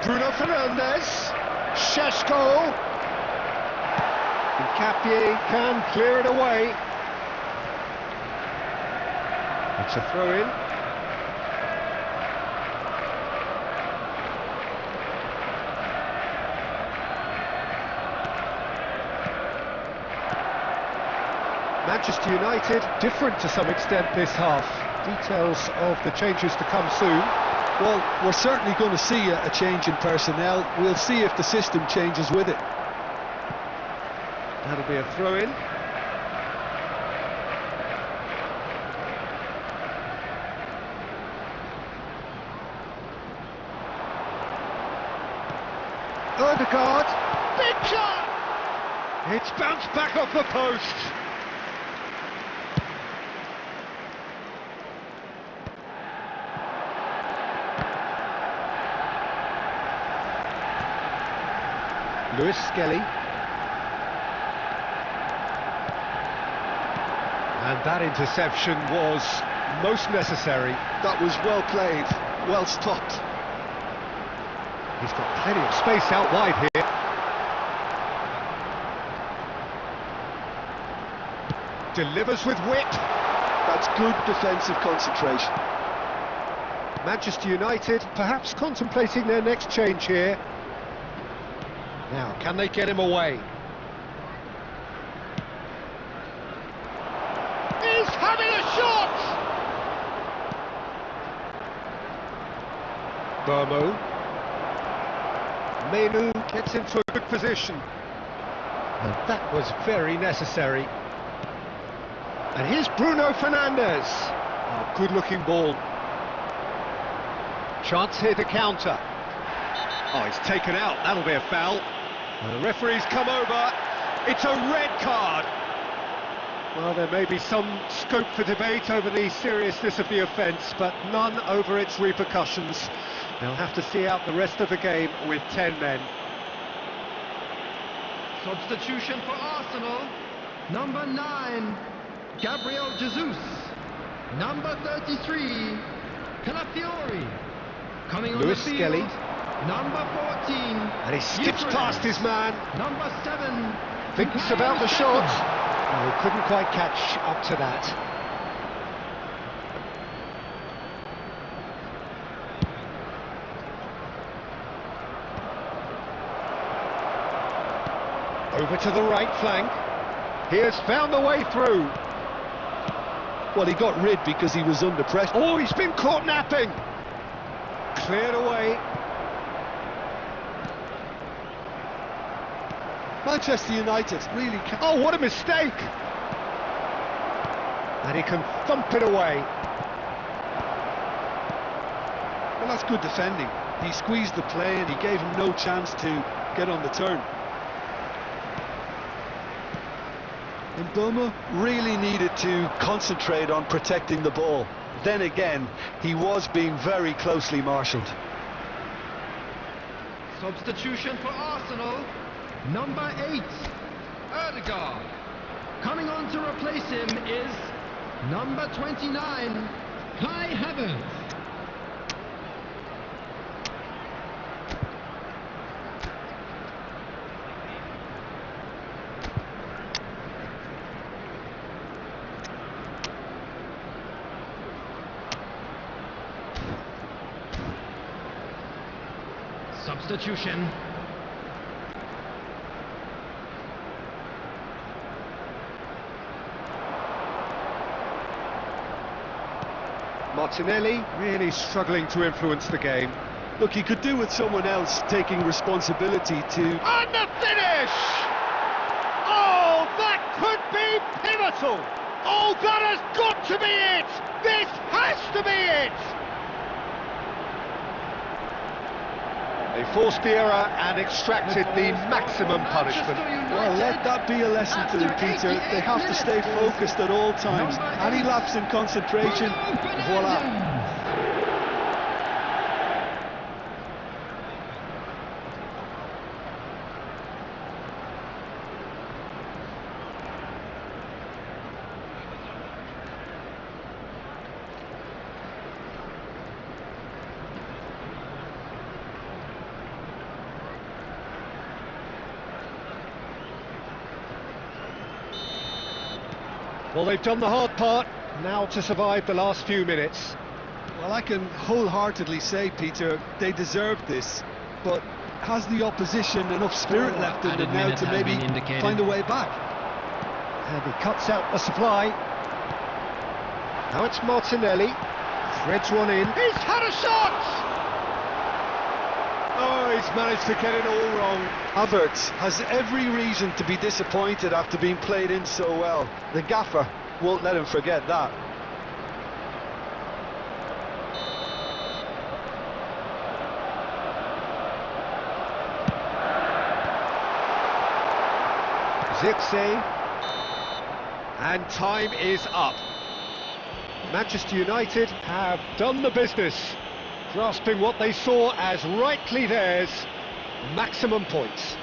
Bruno Fernandes, Šeško, Nkapie can clear it away. It's a throw-in. Manchester United different to some extent this half. Details of the changes to come soon. Well, we're certainly going to see a change in personnel. We'll see if the system changes with it. That'll be a throw-in. Ødegaard, big shot! It's bounced back off the post. Lewis Skelly. And that interception was most necessary. That was well played, well stopped. He's got plenty of space out wide here. Delivers with wit. That's good defensive concentration. Manchester United perhaps contemplating their next change here. Now, can they get him away? He's having a shot! Burmo. Menu gets into a good position. And that was very necessary. And here's Bruno Fernandes. Oh, good-looking ball. Chance here to counter. Oh, he's taken out. That'll be a foul. And the referee's come over. It's a red card. Well, there may be some scope for debate over the seriousness of the offence, but none over its repercussions. They'll have to see out the rest of the game with 10 men. Substitution for Arsenal. Number 9, Gabriel Jesus. Number 33, Calafiori. Coming on Lewis the field, Skelly. number 14. And he skips Eucharist. past his man. Number 7. Thinks about the shot. Oh, couldn't quite catch up to that. Over to the right flank. He has found the way through. Well, he got rid because he was under pressure. Oh, he's been caught napping. Cleared away. Manchester United really can't. Oh, what a mistake! And he can thump it away. Well, that's good defending. He squeezed the play and he gave him no chance to get on the turn. And Burma really needed to concentrate on protecting the ball. Then again, he was being very closely marshalled. Substitution for Arsenal. Number 8, Erdegaard. Coming on to replace him is number 29, Kai Havertz. Substitution. Martinelli really struggling to influence the game. Look, he could do with someone else taking responsibility to... And the finish! Oh, that could be pivotal! Oh, that has got to be it! This has to be it! They forced the error and extracted the maximum punishment. Well, let that be a lesson to them, Peter. They have to stay focused at all times. Any lapse in concentration, voila. Well, they've done the hard part, now to survive the last few minutes. Well, I can wholeheartedly say, Peter, they deserved this. But has the opposition enough spirit left in them now to maybe find a way back? And he cuts out the supply. Now it's Martinelli. Threads one in. He's had a shot! Oh, he's managed to get it all wrong. Havertz has every reason to be disappointed after being played in so well. The gaffer won't let him forget that. Zirkzee. And time is up. Manchester United have done the business, grasping what they saw as rightly theirs, maximum points.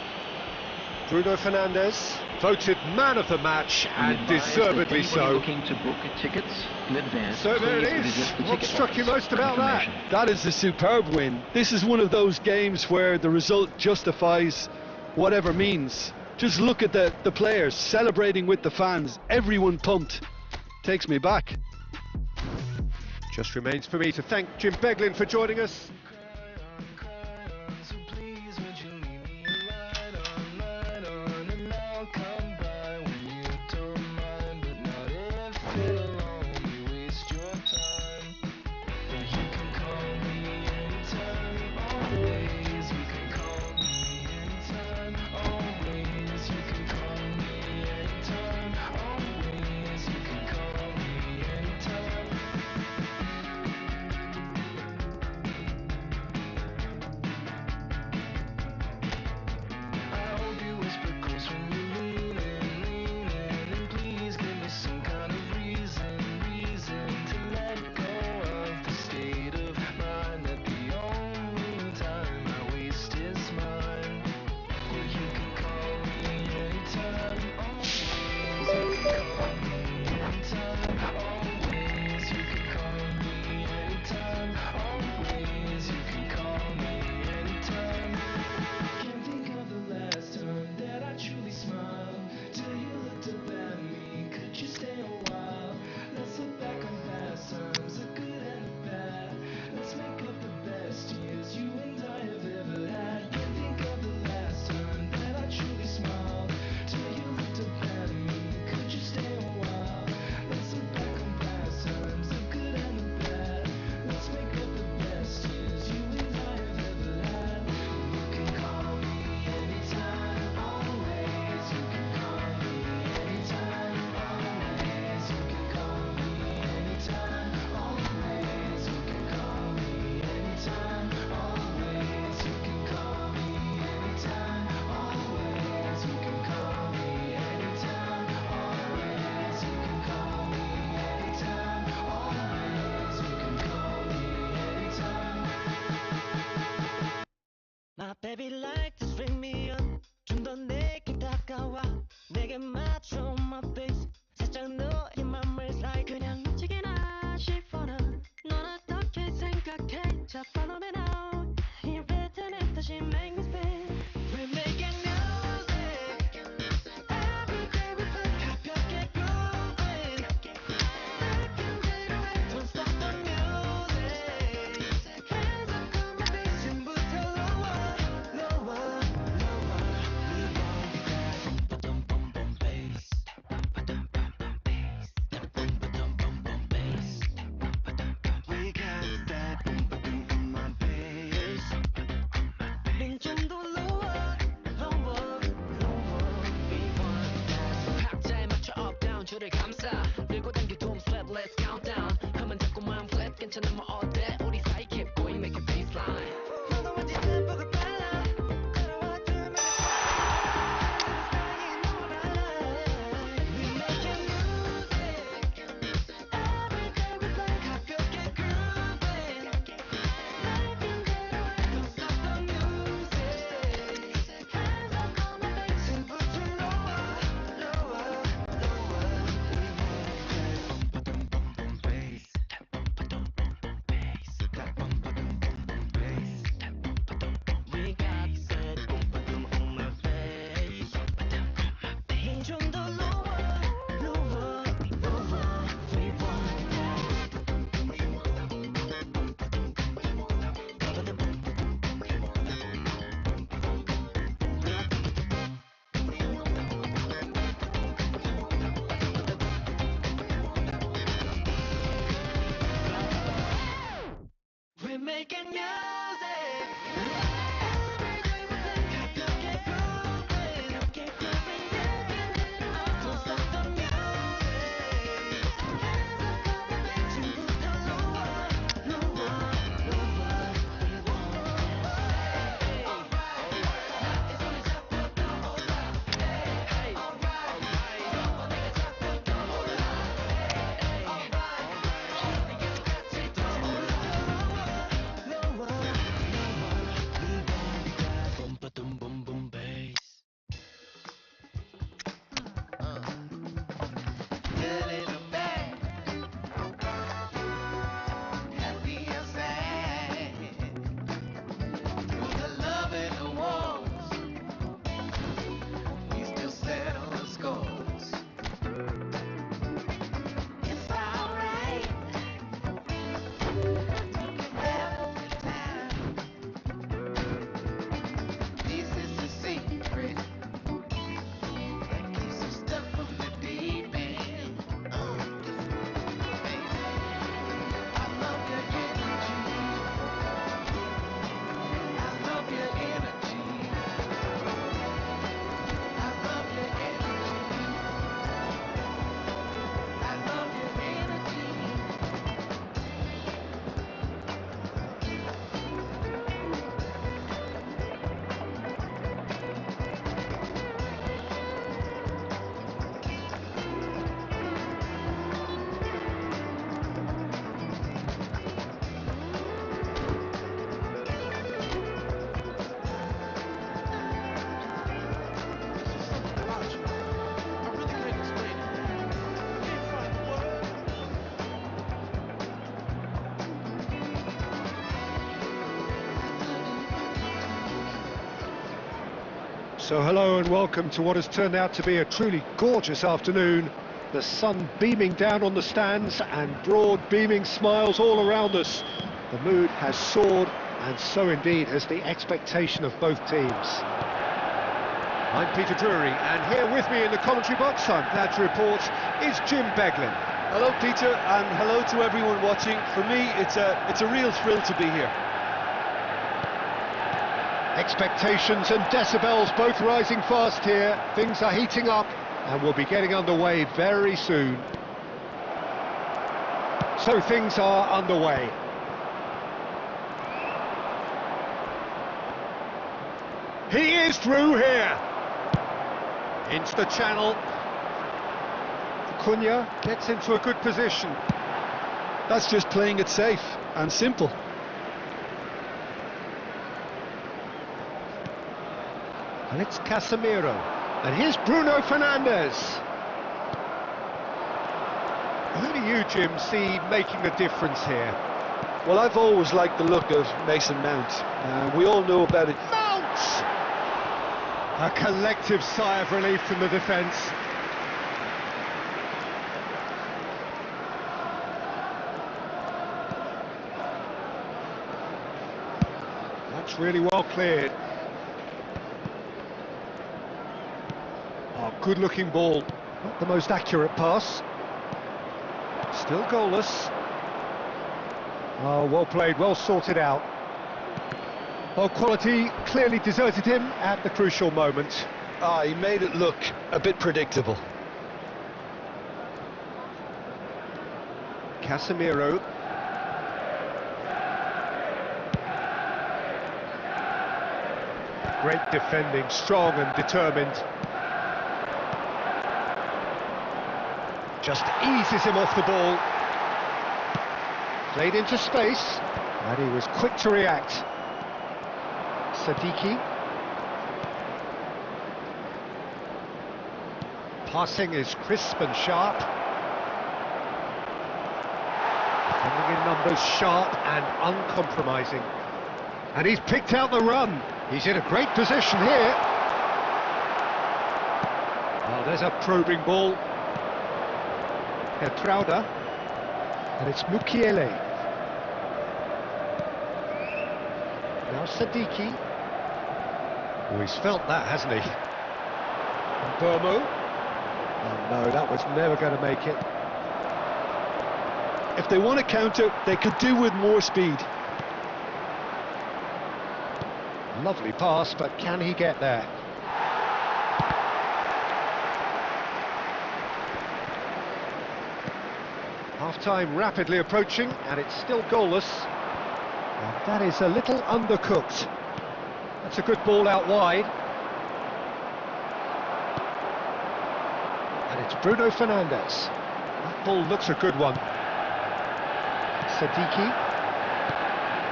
Bruno Fernandes Voted man of the match, and deservedly so. Looking to book tickets in advance. So there it please is. visit the What ticket struck you office most for about that? information. That is a superb win. This is one of those games where the result justifies whatever means. Just look at the players celebrating with the fans. Everyone pumped. Takes me back. Just remains for me to thank Jim Beglin for joining us. So please would you leave me light on, and I'll come by when you don't mind, but not if it'll only waste your time. But you can call me anytime, always. You can call me anytime, always. You can call me anytime, always. You can call me anytime. I hope you whisper close when you lean in, and please give me some kind of reason to let go of the state of mind that the only time I waste is mine. Well, you can call me anytime, always. You can call me anytime, always. You can call me anytime, always. You can call me anytime. Can't think of the last time that I truly smiled till you looked up at me. Could you stay a while? Let's look back on past times, the good and the bad. Let's make up the best years you and I have ever had. Can't think of the last time that I truly smiled till you looked up at me. Could you stay a while? Let's look back on past times, the good and the bad. Let's make up the best years you and I have ever had. You can call me anytime, always. You can call me anytime, always. You can call me anytime, always. You can call me anytime, always. You can call me anytime, always. You can call me anytime, always. You can call me anytime, always. You can call me anytime. My baby like to string me up 좀 더 내게 다가와 내게 맞춰 my face 살짝 너의 맘을 slide 그냥 미치게나 싶어 난 넌 어떻게 생각해 자 follow me now 이 rhythm 다시 make me spin We're making music Every day we play 가볍게 grooving Don't stop the music Hands up on my face 지금부터 lower lower We got that boom ba doom in my bass. 좀 더 lower, lower, lower. We want that. 박자에 맞춰 up down 줄을 감싸 들고 당겨 doom slap let's count down. 하면 자꾸만 flat 괜찮아 뭐 어때 우리 사이 keep going make it baseline. 너도 왠지 tempo가 빨라. 따라와 들면 스타일이 너무 달라. We making music. Every day we play 가볍게 grooving. Don't stop the music. Hands up on my face. 지금부터 lower, lower, lower. We want that boom ba doom boom boom bass. That boom ba doom boom boom bass. That boom ba doom boom boom bass. That boom ba doom boom. We got that boom ba doom on my face. Boom ba doom on my face. 좀 더 lower, lower, lower. We want that. We're making music. Every day we play 가볍게 grooving. Don't stop the music. Hands up on my face. 지금부터 lower, lower, lower. We want that. Alright, 내 손을 잡고 떠올라. Hey, alright, 너와 내가 잡고 떠올라. Alright, 우리 같이 떠올라. Lower, lower. So hello and welcome to what has turned out to be a truly gorgeous afternoon. The sun beaming down on the stands and broad beaming smiles all around us. The mood has soared, and so indeed has the expectation of both teams. I'm Peter Drury, and here with me in the commentary box, I'm glad to report, is Jim Beglin. Hello, Peter, and hello to everyone watching. For me, it's a real thrill to be here. Expectations and decibels both rising fast here. Things are heating up and we'll be getting underway very soon. So things are underway. He is through here. Into the channel. Cunha gets into a good position. That's just playing it safe and simple. And it's Casemiro. And here's Bruno Fernandes. Who do you, Jim, see making the difference here? Well, I've always liked the look of Mason Mount. We all know about it. Mount! A collective sigh of relief from the defence. That's really well cleared. Oh, good-looking ball. Not the most accurate pass. Still goalless. Oh, well played, well sorted out. Oh, quality clearly deserted him at the crucial moment. He made it look a bit predictable. Casemiro. Great defending, strong and determined. Just eases him off the ball. Played into space, and he was quick to react. Sadiki. Passing is crisp and sharp. Coming in numbers sharp and uncompromising. And he's picked out the run. He's in a great position here. Oh, there's a probing ball. Trauda, and it's Mukiele. Now Sadiki. Oh, he's felt that, hasn't he? And Burmo. Oh no, that was never going to make it. If they want to counter, they could do with more speed. Lovely pass, but can he get there? Half-time rapidly approaching, and it's still goalless. And that is a little undercooked. That's a good ball out wide. And it's Bruno Fernandes. That ball looks a good one. Sadiki.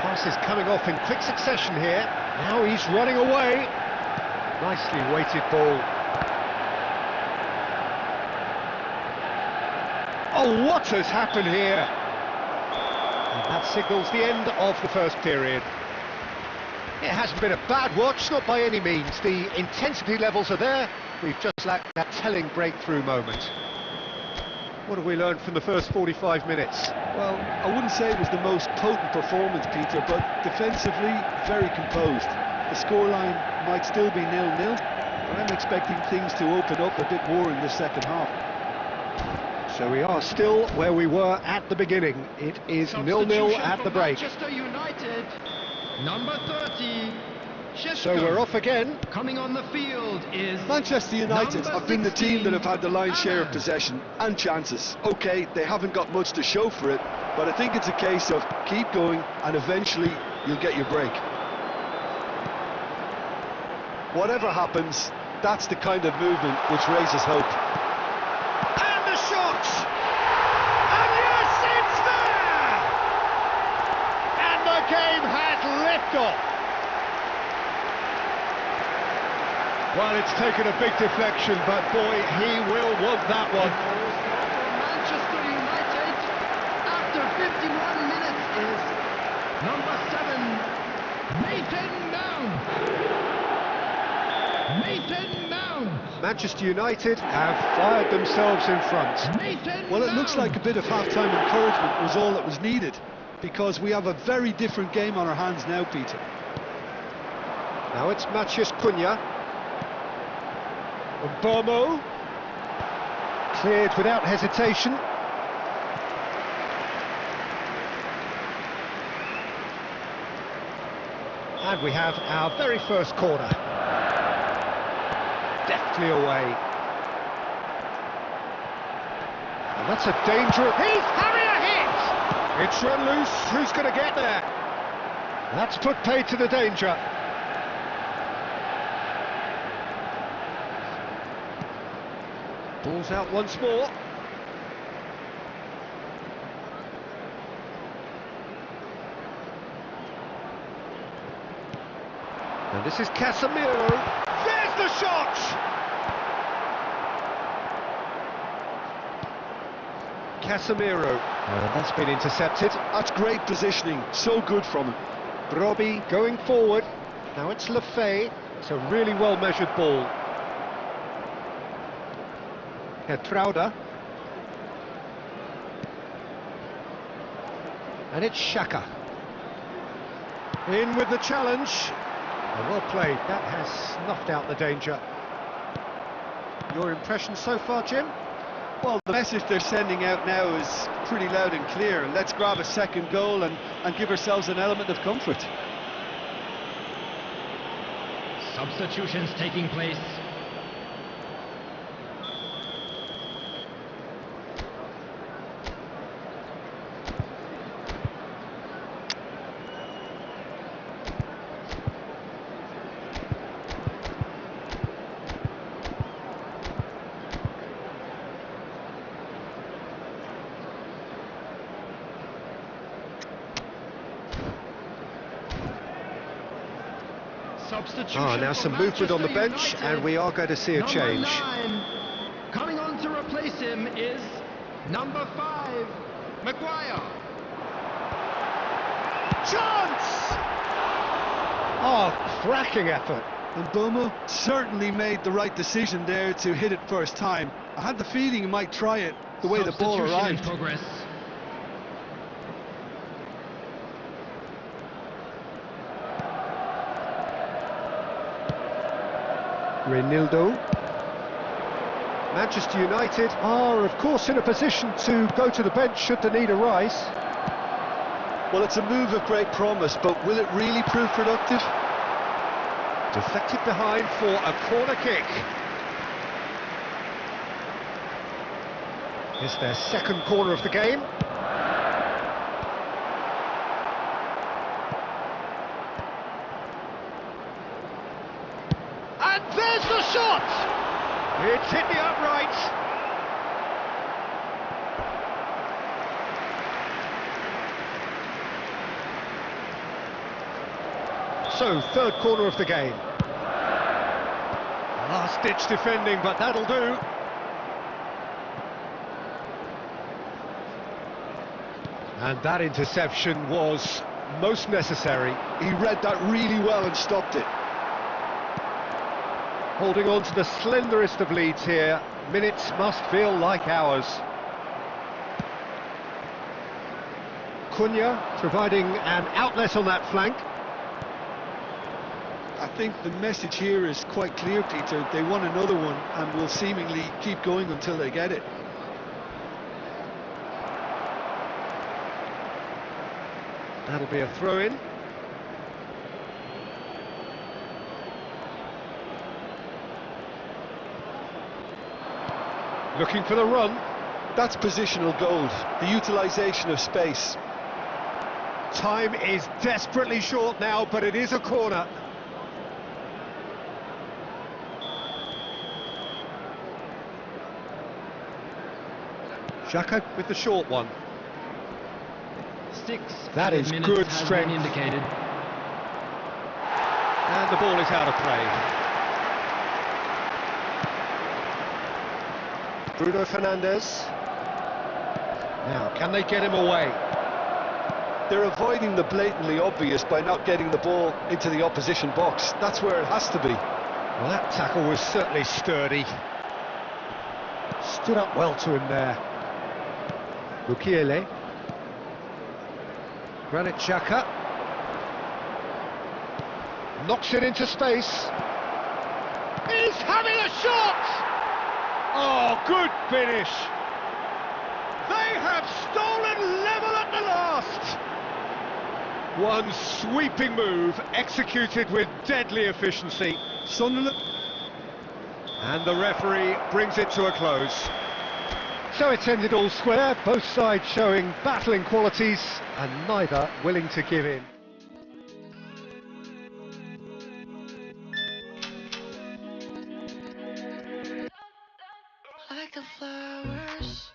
Pass is coming off in quick succession here. Now he's running away. Nicely weighted ball. Oh, what has happened here? And that signals the end of the first period. It hasn't been a bad watch, not by any means. The intensity levels are there. We've just lacked that telling breakthrough moment. What have we learned from the first 45 minutes? Well, I wouldn't say it was the most potent performance, Peter, but defensively, very composed. The scoreline might still be 0-0, but I'm expecting things to open up a bit more in the second half. So we are still where we were at the beginning. It is 0-0 at the break. Manchester United, number 30. So we're off again. Coming on the field is Manchester United number have been the team that have had the lion's share of Anna. possession and chances. OK, they haven't got much to show for it, but I think it's a case of keep going and eventually you'll get your break. Whatever happens, that's the kind of movement which raises hope. And the shot! And yes, it's there! And the game has liftoff. Well, it's taken a big deflection, but boy, he will want that one. For Manchester United, after 51 minutes, is number 7, Nathan Mount. Manchester United have fired themselves in front. Well, it looks like a bit of half-time encouragement was all that was needed, because we have a very different game on our hands now, Peter. Now it's Matheus Cunha. Bomo. Cleared without hesitation. And we have our very first corner. Deftly away. And that's a dangerous... He's having a hit! It's run loose. Who's going to get there? That's put paid to the danger. Ball's out once more. And this is Casemiro. There's the shot! Casemiro. That's been intercepted. That's great positioning, so good from him. Brobbey going forward. Now it's Lefay. It's a really well-measured ball. Trauda. And it's Xhaka. In with the challenge. Well played. That has snuffed out the danger. Your impression so far, Jim? Well, the message they're sending out now is pretty loud and clear. Let's grab a second goal and give ourselves an element of comfort. Substitutions taking place. Now some movement on the bench, and we are going to see a change. Coming on to replace him is number 5, Maguire. Chance! Oh, cracking effort. And Bomo certainly made the right decision there to hit it first time. I had the feeling he might try it the way the ball arrived. In progress. Reinildo. Manchester United are, of course, in a position to go to the bench should the need arise. Well, it's a move of great promise, but will it really prove productive? Deflected behind for a corner kick. It's their second corner of the game. And there's the shot! It's hit the upright. So, third corner of the game. Last-ditch defending, but that'll do. And that interception was most necessary. He read that really well and stopped it. Holding on to the slenderest of leads here. Minutes must feel like hours. Cunha providing an outlet on that flank. I think the message here is quite clear, Peter. They want another one and will seemingly keep going until they get it. That'll be a throw-in. Looking for the run. That's positional gold, the utilisation of space. Time is desperately short now, but it is a corner. Xhaka with the short one. 6 That is minutes good has strength. been indicated. And the ball is out of play. Bruno Fernandes. Now, can they get him away? They're avoiding the blatantly obvious by not getting the ball into the opposition box. That's where it has to be. Well, that tackle was certainly sturdy. Stood up well to him there. Mukiele. Granit Xhaka. Knocks it into space. He's having a shot! Oh, good finish. They have stolen level at the last. One sweeping move, executed with deadly efficiency. Sunderland. And the referee brings it to a close. So it's ended all square, both sides showing battling qualities and neither willing to give in. Like the flowers,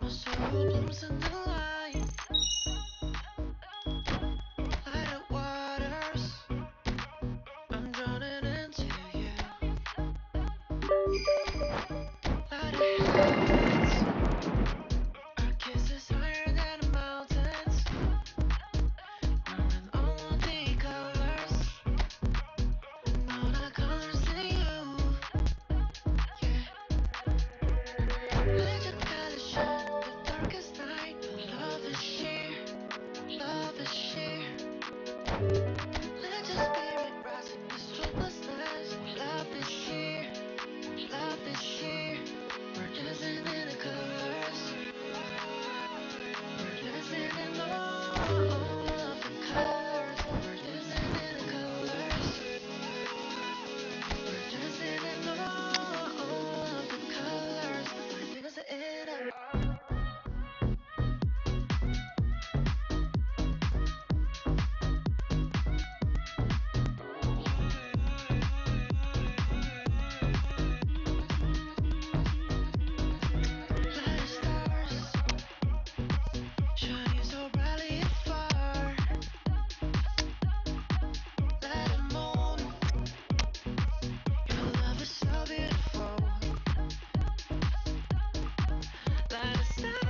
my soul blooms in the light. Like the waters, I'm drowning into you. Like the heavens, our kiss is higher than the mountains. We're in all the colors, and all the colors in you. Yeah. Let your colors shine, the darkest night. Love is sheer, love is sheer. Let your spirit rise in this hopelessness. Love is sheer, love is sheer. We're dancing in the colors. We're dancing in all of the colors. We're dancing in the colors. We're dancing in all of the colors. We're dancing in it. Like the stars, shining so brightly afar. Like the moon, your love is so beautiful. Like the sun,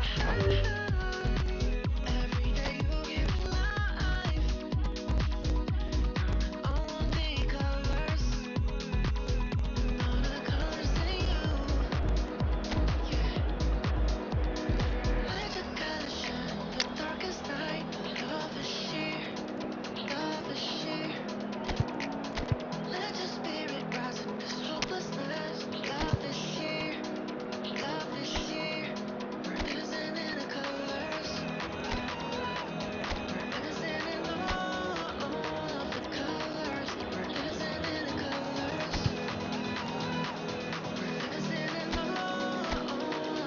every day you give me life. All the colors, all the colors in you. Yeah. Let your colors shine, the darkest night. Love is sheer, love is sheer. Let your spirit rise in this hopelessness. Love is sheer, love is sheer. We're dancing in the colors. We're dancing in all of the colors. We're dancing in the colors. We're dancing in all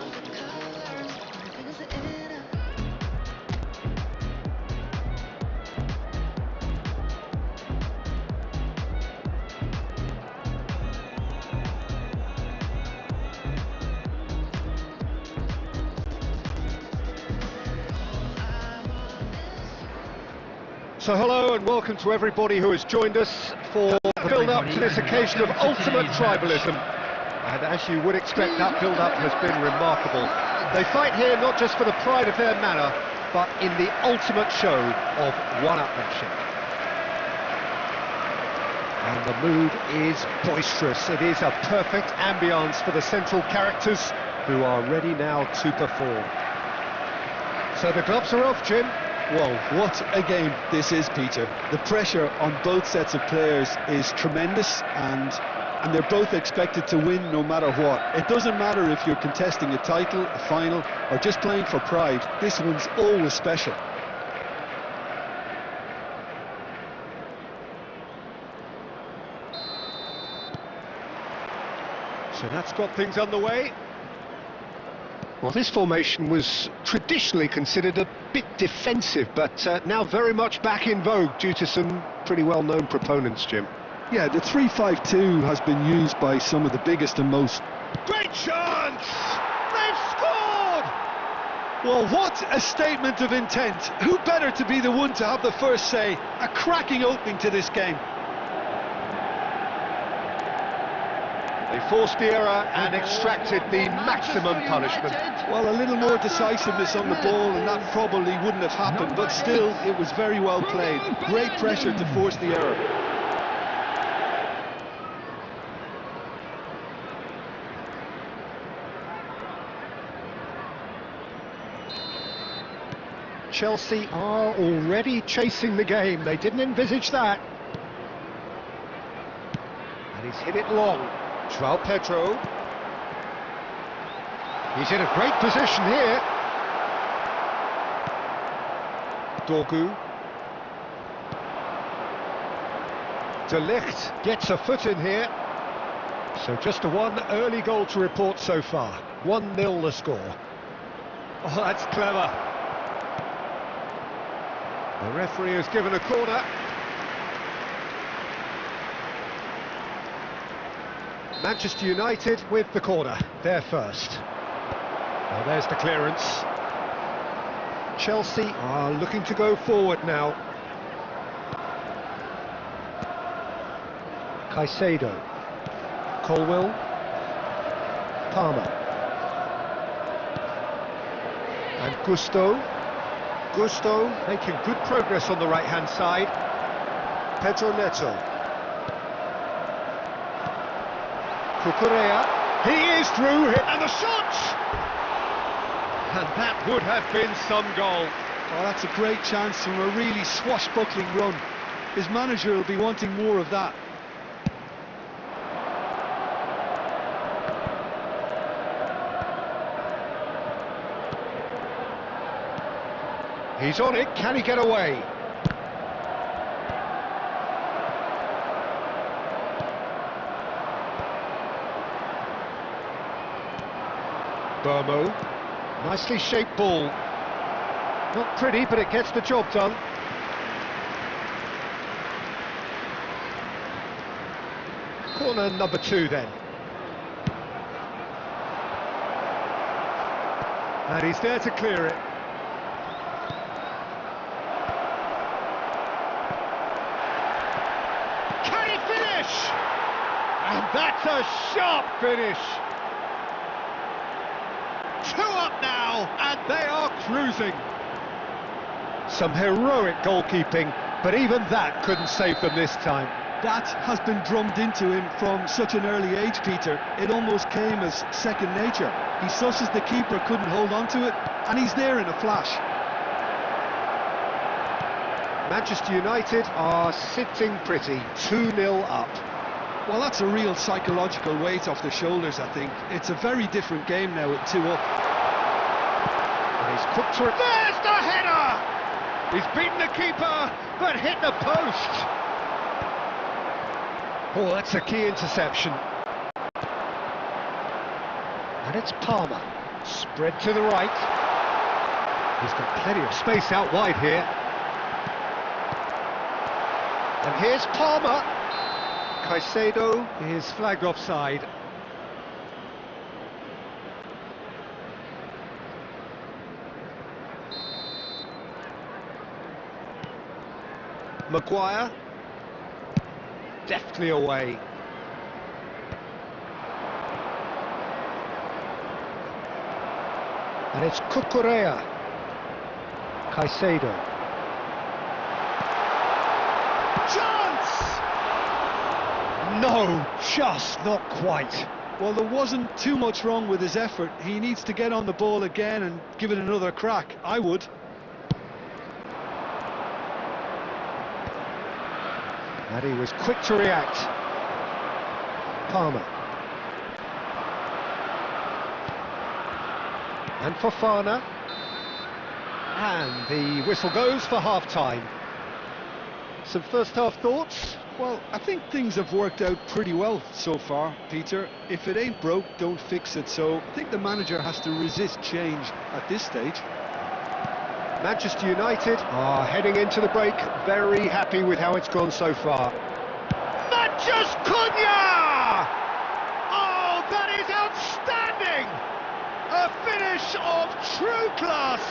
of the colors. We're dancing in it. So hello and welcome to everybody who has joined us for the build-up to this occasion of ultimate tribalism. And as you would expect, that build-up has been remarkable. They fight here not just for the pride of their manor, but in the ultimate show of one-upmanship. And the mood is boisterous. It is a perfect ambience for the central characters who are ready now to perform. So the gloves are off, Jim. Whoa, what a game this is, Peter. The pressure on both sets of players is tremendous, and they're both expected to win no matter what. It doesn't matter if you're contesting a title, a final, or just playing for pride. This one's always special. So that's got things underway. Well, this formation was traditionally considered a bit defensive, but now very much back in vogue due to some pretty well-known proponents, Jim. Yeah, the 3-5-2 has been used by some of the biggest and most... Great chance! They've scored! Well, what a statement of intent. Who better to be the one to have the first say? A cracking opening to this game. They forced the error and extracted the maximum punishment. Well, a little more decisiveness on the ball and that probably wouldn't have happened, but still, it was very well played. Great pressure to force the error. Chelsea are already chasing the game. They didn't envisage that. And he's hit it long. Joao Pedro. He's in a great position here. Dorgu. De Ligt gets a foot in here. So just one early goal to report so far. 1-0 the score. Oh, that's clever. The referee has given a corner. Manchester United with the corner. They're first. Well, there's the clearance. Chelsea are looking to go forward now. Caicedo. Colwill. Palmer. And Gusto making good progress on the right-hand side. Pedro Neto. Cucurella. He is through, and the shot! And that would have been some goal. Oh, that's a great chance from a really swashbuckling run. His manager will be wanting more of that. He's on it, can he get away? Burmo, nicely shaped ball. Not pretty, but it gets the job done. Corner number 2 then. And he's there to clear it. And that's a sharp finish. 2 up now, and they are cruising. Some heroic goalkeeping, but even that couldn't save them this time. That has been drummed into him from such an early age, Peter. It almost came as second nature. He susses the keeper couldn't hold on to it, and he's there in a flash. Manchester United are sitting pretty, 2-0 up. Well, that's a real psychological weight off the shoulders, I think. It's a very different game now at 2 up. And he's cooked to it. There's the header! He's beaten the keeper, but hit the post. Oh, that's a key interception. And it's Palmer. Spread to the right. He's got plenty of space out wide here. And here's Palmer. Caicedo is flagged offside. Maguire. Deftly away. And it's Cucurella. Caicedo. No, just not quite. Well, there wasn't too much wrong with his effort. He needs to get on the ball again and give it another crack. I would. And he was quick to react. Palmer. And Fofana. And the whistle goes for half-time. Some first-half thoughts? Well, I think things have worked out pretty well so far, Peter. If it ain't broke, don't fix it. So I think the manager has to resist change at this stage. Manchester United are heading into the break, very happy with how it's gone so far. Mathias Cunha! Oh, that is outstanding! A finish of true class!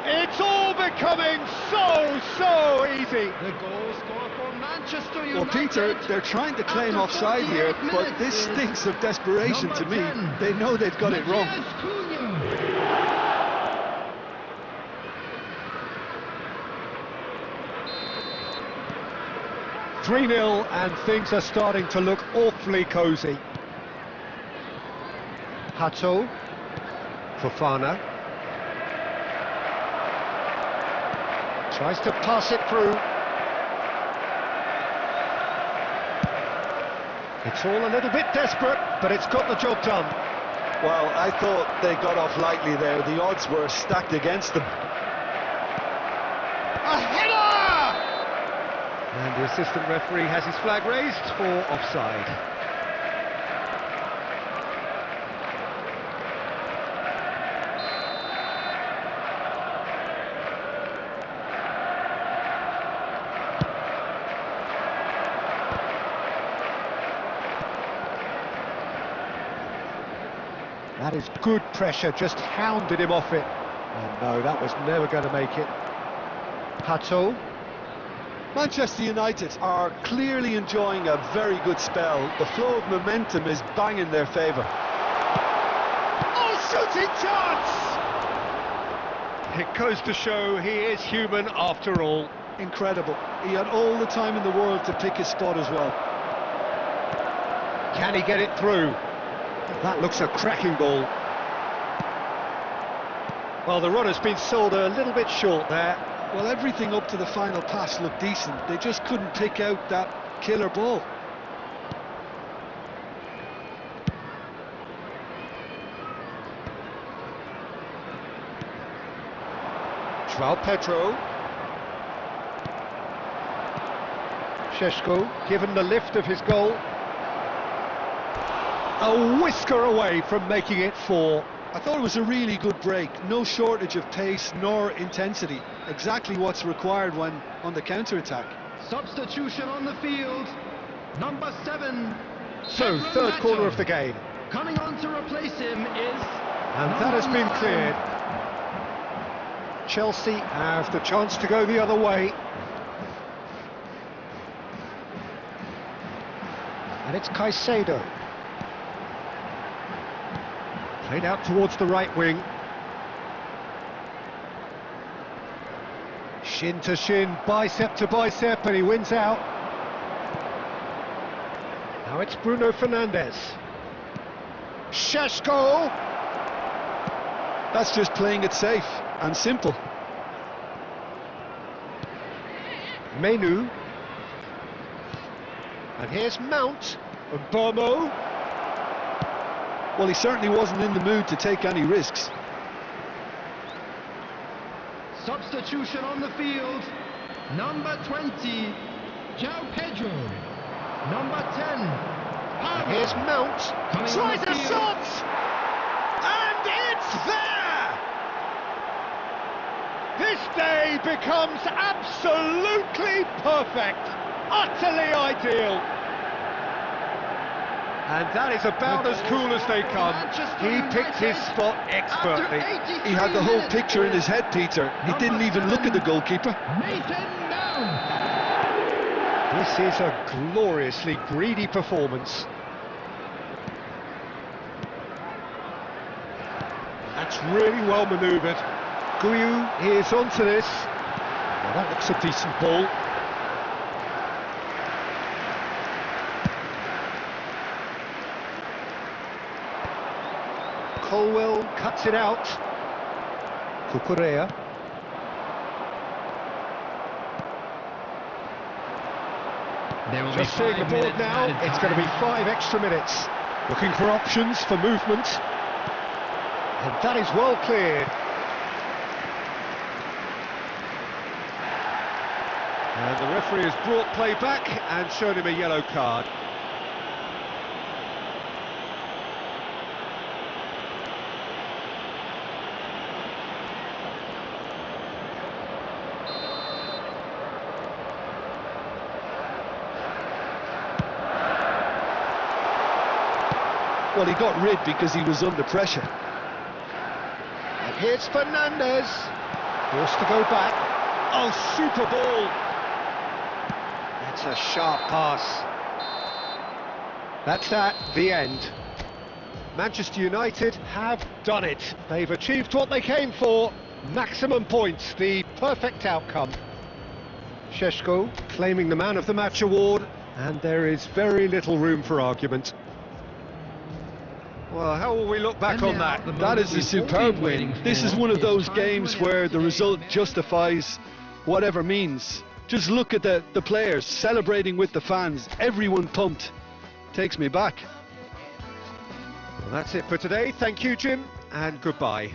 It's all becoming so easy. The goal score for Manchester United. Well, Peter, they're trying to claim offside here, but this stinks of desperation to me. They know they've got it wrong. 3-0 and things are starting to look awfully cosy. Hato, Fofana, Tries to pass it through. It's all a little bit desperate, but it's got the job done. Well, I thought they got off lightly there. The odds were stacked against them. A header! And the assistant referee has his flag raised for offside. That is good pressure, just hounded him off it. And no, that was never going to make it. Hato. Manchester United are clearly enjoying a very good spell. The flow of momentum is bang in their favour. Oh, shooting chance! It goes to show he is human after all. Incredible. He had all the time in the world to pick his spot as well. Can he get it through? That looks a cracking ball. Well, the run has been sold a little bit short there. Well, everything up to the final pass looked decent. They just couldn't pick out that killer ball. João Pedro. Šeško, given the lift of his goal. A whisker away from making it 4. I thought it was a really good break. No shortage of pace nor intensity. Exactly what's required when on the counter-attack. Substitution on the field. Number 7. So, third corner of the game. Coming on to replace him is... And that has been cleared. Chelsea have the chance to go the other way. And it's Caicedo. Played out towards the right wing. Shin to shin, bicep to bicep, and he wins out. Now it's Bruno Fernandes. Šeško! That's just playing it safe and simple. Menu. And here's Mount. And Burmo. Well, he certainly wasn't in the mood to take any risks. Substitution on the field. Number 20, João Pedro. Number 10, And here's Mount. Coming on Tries the a field. shot! And it's there! This day becomes absolutely perfect. Utterly ideal. And that is about as cool as they come. He picked his spot expertly. He had the whole picture in his head, Peter. He didn't even look at the goalkeeper. Nathan Mount. This is a gloriously greedy performance. That's really well manoeuvred. Guiu is onto this. Well, that looks a decent ball. Colwell cuts it out. Cucurella. There will Just be seeing the 5 board minutes now, added it's going to be time. 5 extra minutes. Looking for options for movement. And that is well cleared. And the referee has brought play back and shown him a yellow card. Well, he got rid because he was under pressure. And here's Fernandes. Forced to go back. Oh, super ball. That's a sharp pass. That's the end. Manchester United have done it. They've achieved what they came for. Maximum points, the perfect outcome. Šeško claiming the Man of the Match award, and there is very little room for argument. Well, how will we look back on that? That is a superb win. This is one of those games where the result justifies whatever means. Just look at the players celebrating with the fans, everyone pumped. Takes me back. Well, that's it for today. Thank you, Jim, and goodbye.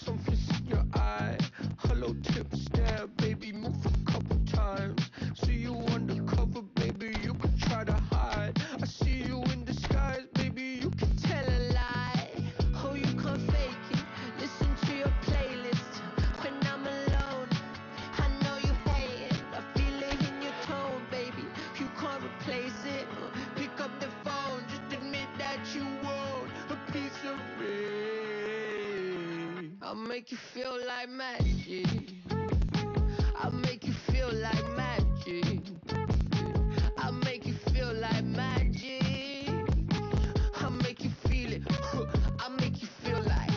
Something's in your eye. Hello, tip, stare, baby, move a couple times. See you undercover, baby, you could try to hide. I see you in disguise, baby, you can Tell a lie, oh you can't fake it. Listen to your playlist when I'm alone. I know you hate it, I feel it in your tone, baby. You can't replace it. Pick up the phone, just admit that you want a piece of me. I'll make you feel like magic. I'll make you feel like magic. I'll make you feel like magic. I'll make you feel it. I'll make you feel like.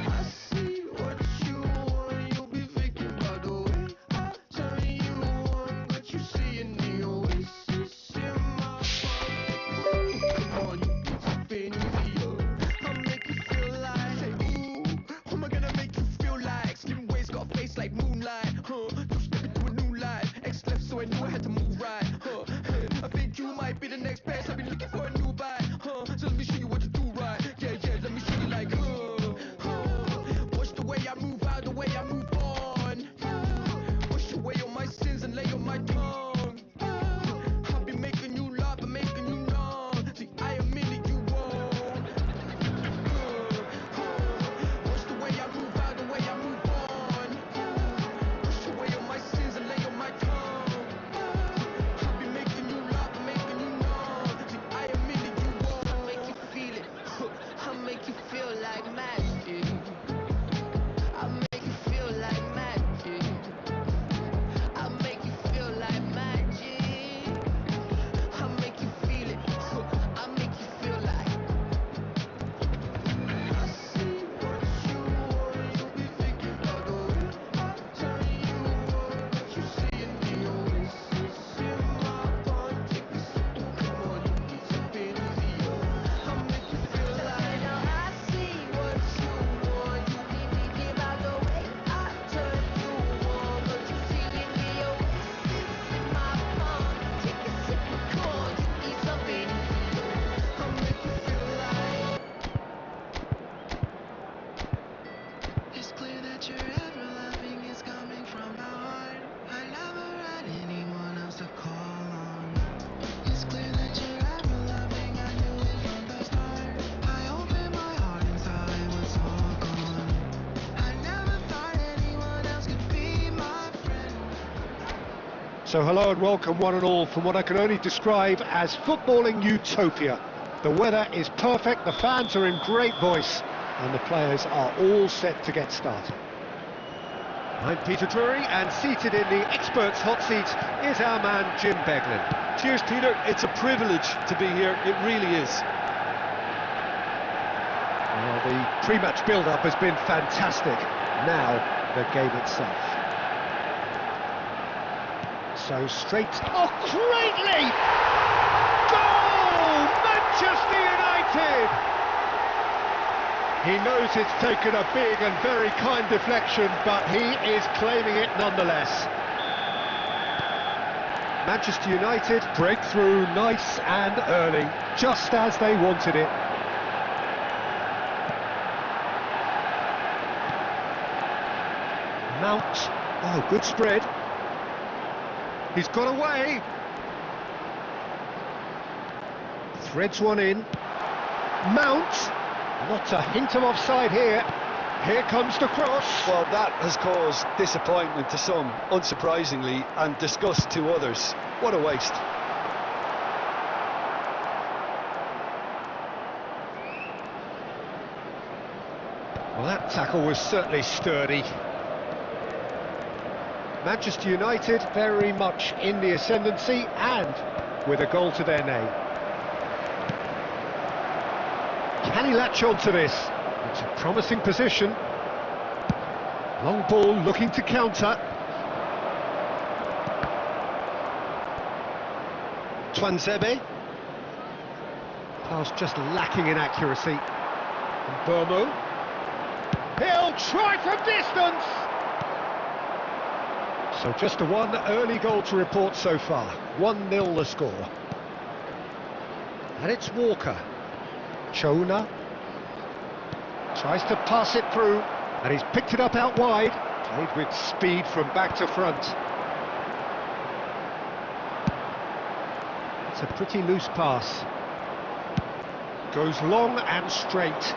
I see what you want, you'll be thinking about the way I turn you on. Got you seeing the oasis in my heart. Come on, you need something easier. I'll make you feel like, say, ooh, who am I gonna make you feel like? Slim waist, got a face like moonlight, huh? You step into a new life. X left, so I knew I had to move right, huh? I think you might be the next best. I've been looking for a new bite, huh? So let me show you what to do right. Yeah, yeah, let me show you like, watch the way I move out, the way I move on. Wash away all my sins and lay on my tongue. I've been making you laugh and making you numb. See, I am in you wrong. Watch the way I move out, the way I move on. Wash away all my sins and lay on my tongue. I've been making you laugh and making you numb. See, I am in you wrong. I'll make you feel it. I'll make you feel like magic. I'll make you feel like magic. I'll make you feel like magic. I'll make you feel it. I'll make you feel like. I see what you want, you'll be thinking about the way I turn you on. Got you seeing the oasis in my heart. Take a sip, come on, you need something easier. I'll make you feel like. Now I see what you want. You be thinking about the way I turn you on. But you see in the oasis in my palm. Take a sip, come on, you need something easier. I'll make you feel like. It's clear that your ever loving is coming from the heart. I never had anyone else to call on. It's clear that you're ever loving, I knew it from the start. I opened my heart and saw it was all gone. I never thought anyone else could be my friend. So hello and welcome one and all from what I can only describe as footballing utopia. The weather is perfect, the fans are in great voice, and the players are all set to get started. I'm Peter Drury, and seated in the experts' hot seat is our man Jim Beglin. Cheers, Peter. It's a privilege to be here. It really is. Well, the pre-match build-up has been fantastic. Now, the game itself. So straight... Oh, great leap! Goal! Manchester United! He knows it's taken a big and very kind deflection, but he is claiming it nonetheless. Manchester United breakthrough nice and early, just as they wanted it. Mount. Oh, good spread. He's got away. Threads one in. Mount. Not a hint of offside here. Here comes the cross. Well, that has caused disappointment to some, unsurprisingly, and disgust to others. What a waste. Well, that tackle was certainly sturdy. Manchester United very much in the ascendancy and with a goal to their name. Can he latch on to this? It's a promising position. Long ball looking to counter. Twanzebe. Pass just lacking in accuracy. And Burmo. He'll try from distance! So just a one early goal to report so far. 1-0 the score. And it's Walker. Chona. Tries to pass it through, and he's picked it up out wide. Played with speed from back to front. It's a pretty loose pass. Goes long and straight.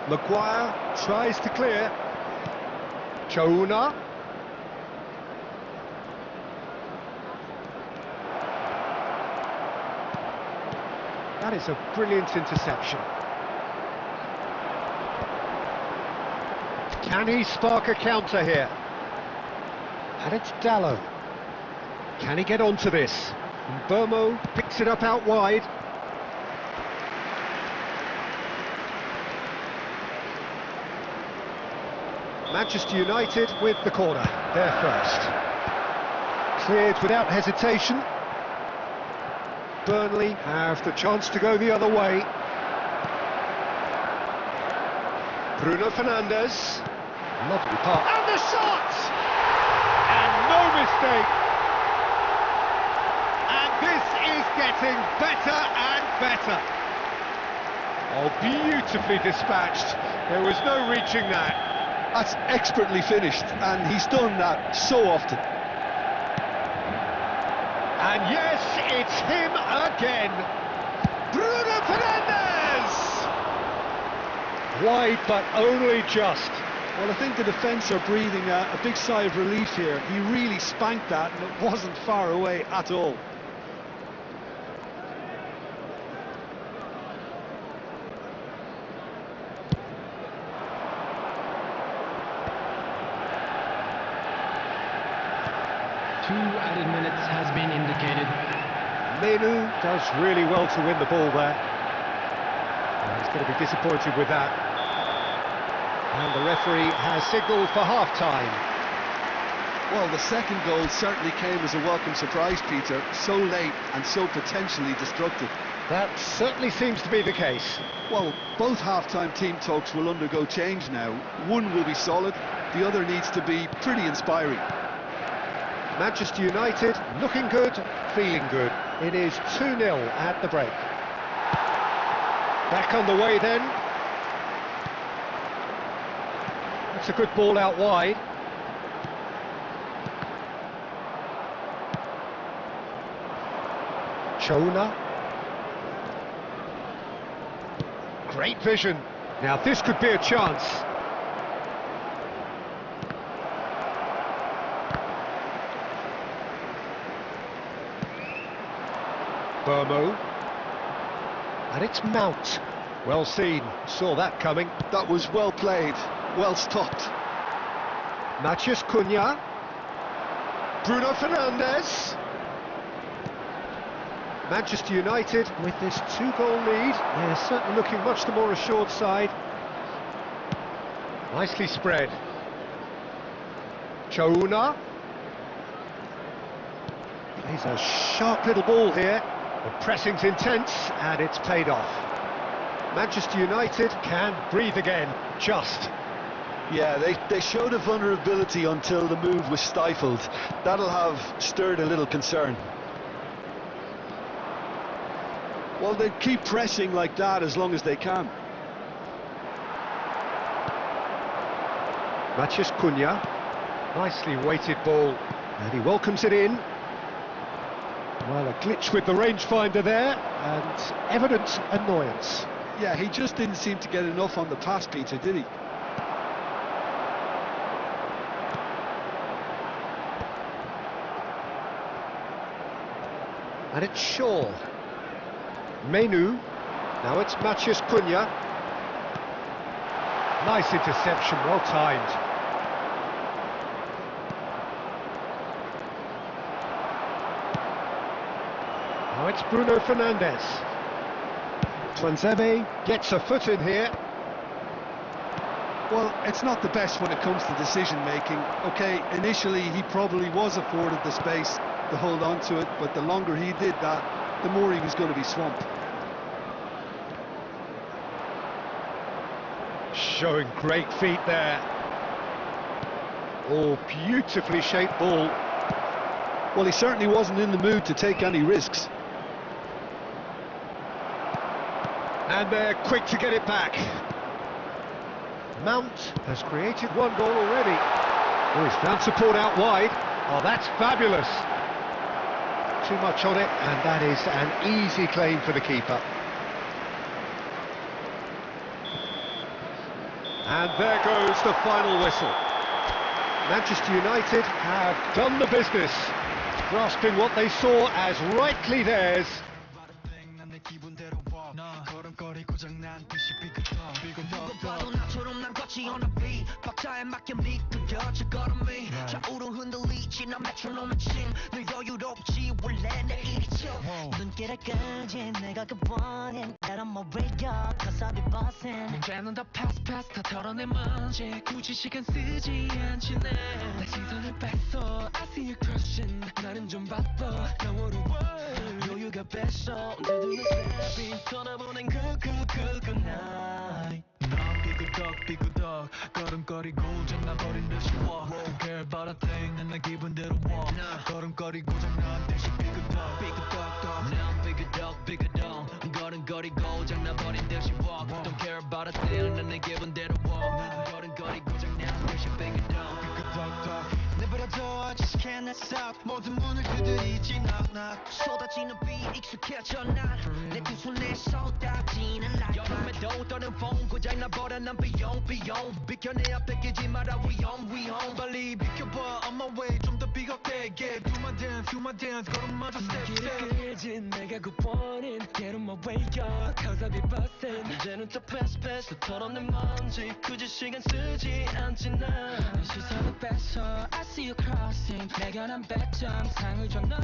Maguire tries to clear. Chona. That is a brilliant interception. Can he spark a counter here? And it's Dallo. Can he get onto this? And Burmo picks it up out wide. Manchester United with the corner, their first. Cleared without hesitation. Burnley have the chance to go the other way. Bruno Fernandes. Lovely pass. And the shot! And no mistake. And this is getting better and better. Oh, beautifully dispatched. There was no reaching that. That's expertly finished, and he's done that so often. And yes, it's him again. Bruno Fernandes! Wide, but only just. Well, I think the defence are breathing a big sigh of relief here. He really spanked that, and it wasn't far away at all. Two added minutes has been indicated. Menu does really well to win the ball there. And he's going to be disappointed with that. And the referee has signalled for half-time. Well, the second goal certainly came as a welcome surprise, Peter. So late and so potentially destructive. That certainly seems to be the case. Well, both half-time team talks will undergo change now. One will be solid, the other needs to be pretty inspiring. Manchester United looking good, feeling good. It is 2-0 at the break. Back on the way then. That's a good ball out wide. Chona. Great vision. Now this could be a chance. Burmo. And it's Mount. Well seen, saw that coming. That was well played, well stopped. Matheus Cunha. Bruno Fernandes. Manchester United with this 2-goal lead. They're certainly looking much the more assured side. Nicely spread. Chona. Plays a sharp little ball here. The pressing's intense and it's paid off. Manchester United can breathe again, just. Yeah, they showed a vulnerability until the move was stifled. That'll have stirred a little concern. Well, they keep pressing like that as long as they can. Matheus Cunha. Nicely weighted ball, and he welcomes it in. Well, a glitch with the rangefinder there, and evident annoyance. Yeah, he just didn't seem to get enough on the pass, Peter, did he? And it's Shaw. Menu. Now it's Matheus Cunha. Nice interception, well timed. Now it's Bruno Fernandes. Tuanzebe gets a foot in here. Well, it's not the best when it comes to decision making. Okay, initially he probably was afforded the space to hold on to it, but the longer he did that, the more he was going to be swamped. Showing great feet there. Oh, beautifully shaped ball. Well, he certainly wasn't in the mood to take any risks. And they're quick to get it back. Mount has created one goal already. Oh, he's found support out wide. Oh, that's fabulous. Too much on it, and that is an easy claim for the keeper. And there goes the final whistle. Manchester United have done the business, grasping what they saw as rightly theirs. 문제는 더 패스 다 털어내 먼지 굳이 시간 쓰지 않지 내 시선을 뺐어 I see you crushing 나는 좀 바빠 너무로 여유가 뺐어 내 눈은 stepping 떠나보낸 그 night 삐그덕 걸음거리고 장난버린 듯이 walk Don't care about a thing 난 내 기분대로 walk 걸음거리고 장난 듯이 삐그덕 난 삐그덕 걸음거리고 장난버린 듯이 walk Don't care about a thing 난 내 기분대로 walk 걸음거리고 장난 듯이 삐그덕 내버려둬 I just can't stop 모든 문을 두드리지 knock 쏟아지는 비 익숙해져 난내 두 손에 쏟아지는 light 여름에도 떠는 风고장 나버려 난 비용 비켜 내 앞에 끼지 마라 위험 빨리 비켜봐 on my way 좀 더 비겁되게 Do my dance 걸음마저 step 길을 끌진 내가 굿보는 Get on my way up cause I be bustin' 이제는 또 패스 더 털어낸 먼지 굳이 시간 쓰지 않지 난 시선을 뺐어 I see you crossing 내가 난 100점 상을 줘 너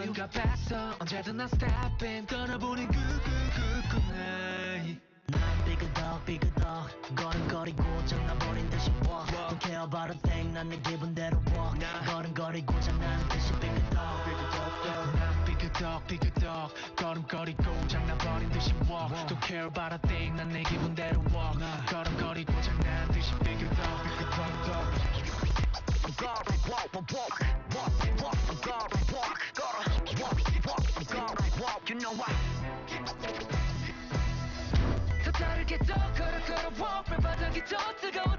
여유가 뺐어 언제든 난 stepping 떠나보낸 그 night 난 삐그덕 걸음거리고 장난버린 듯이 walk Don't care about a thing 난 내 기분대로 walk 걸음거리고 장난 듯이 삐그덕 난 삐그덕 걸음거리고 장난버린 듯이 walk Don't care about a thing 난 내 기분대로 walk 걸음거리고 장난 듯이 삐그덕 You know what? 더 다르게 더 걸어 walk 발 바닥이 더 뜨거워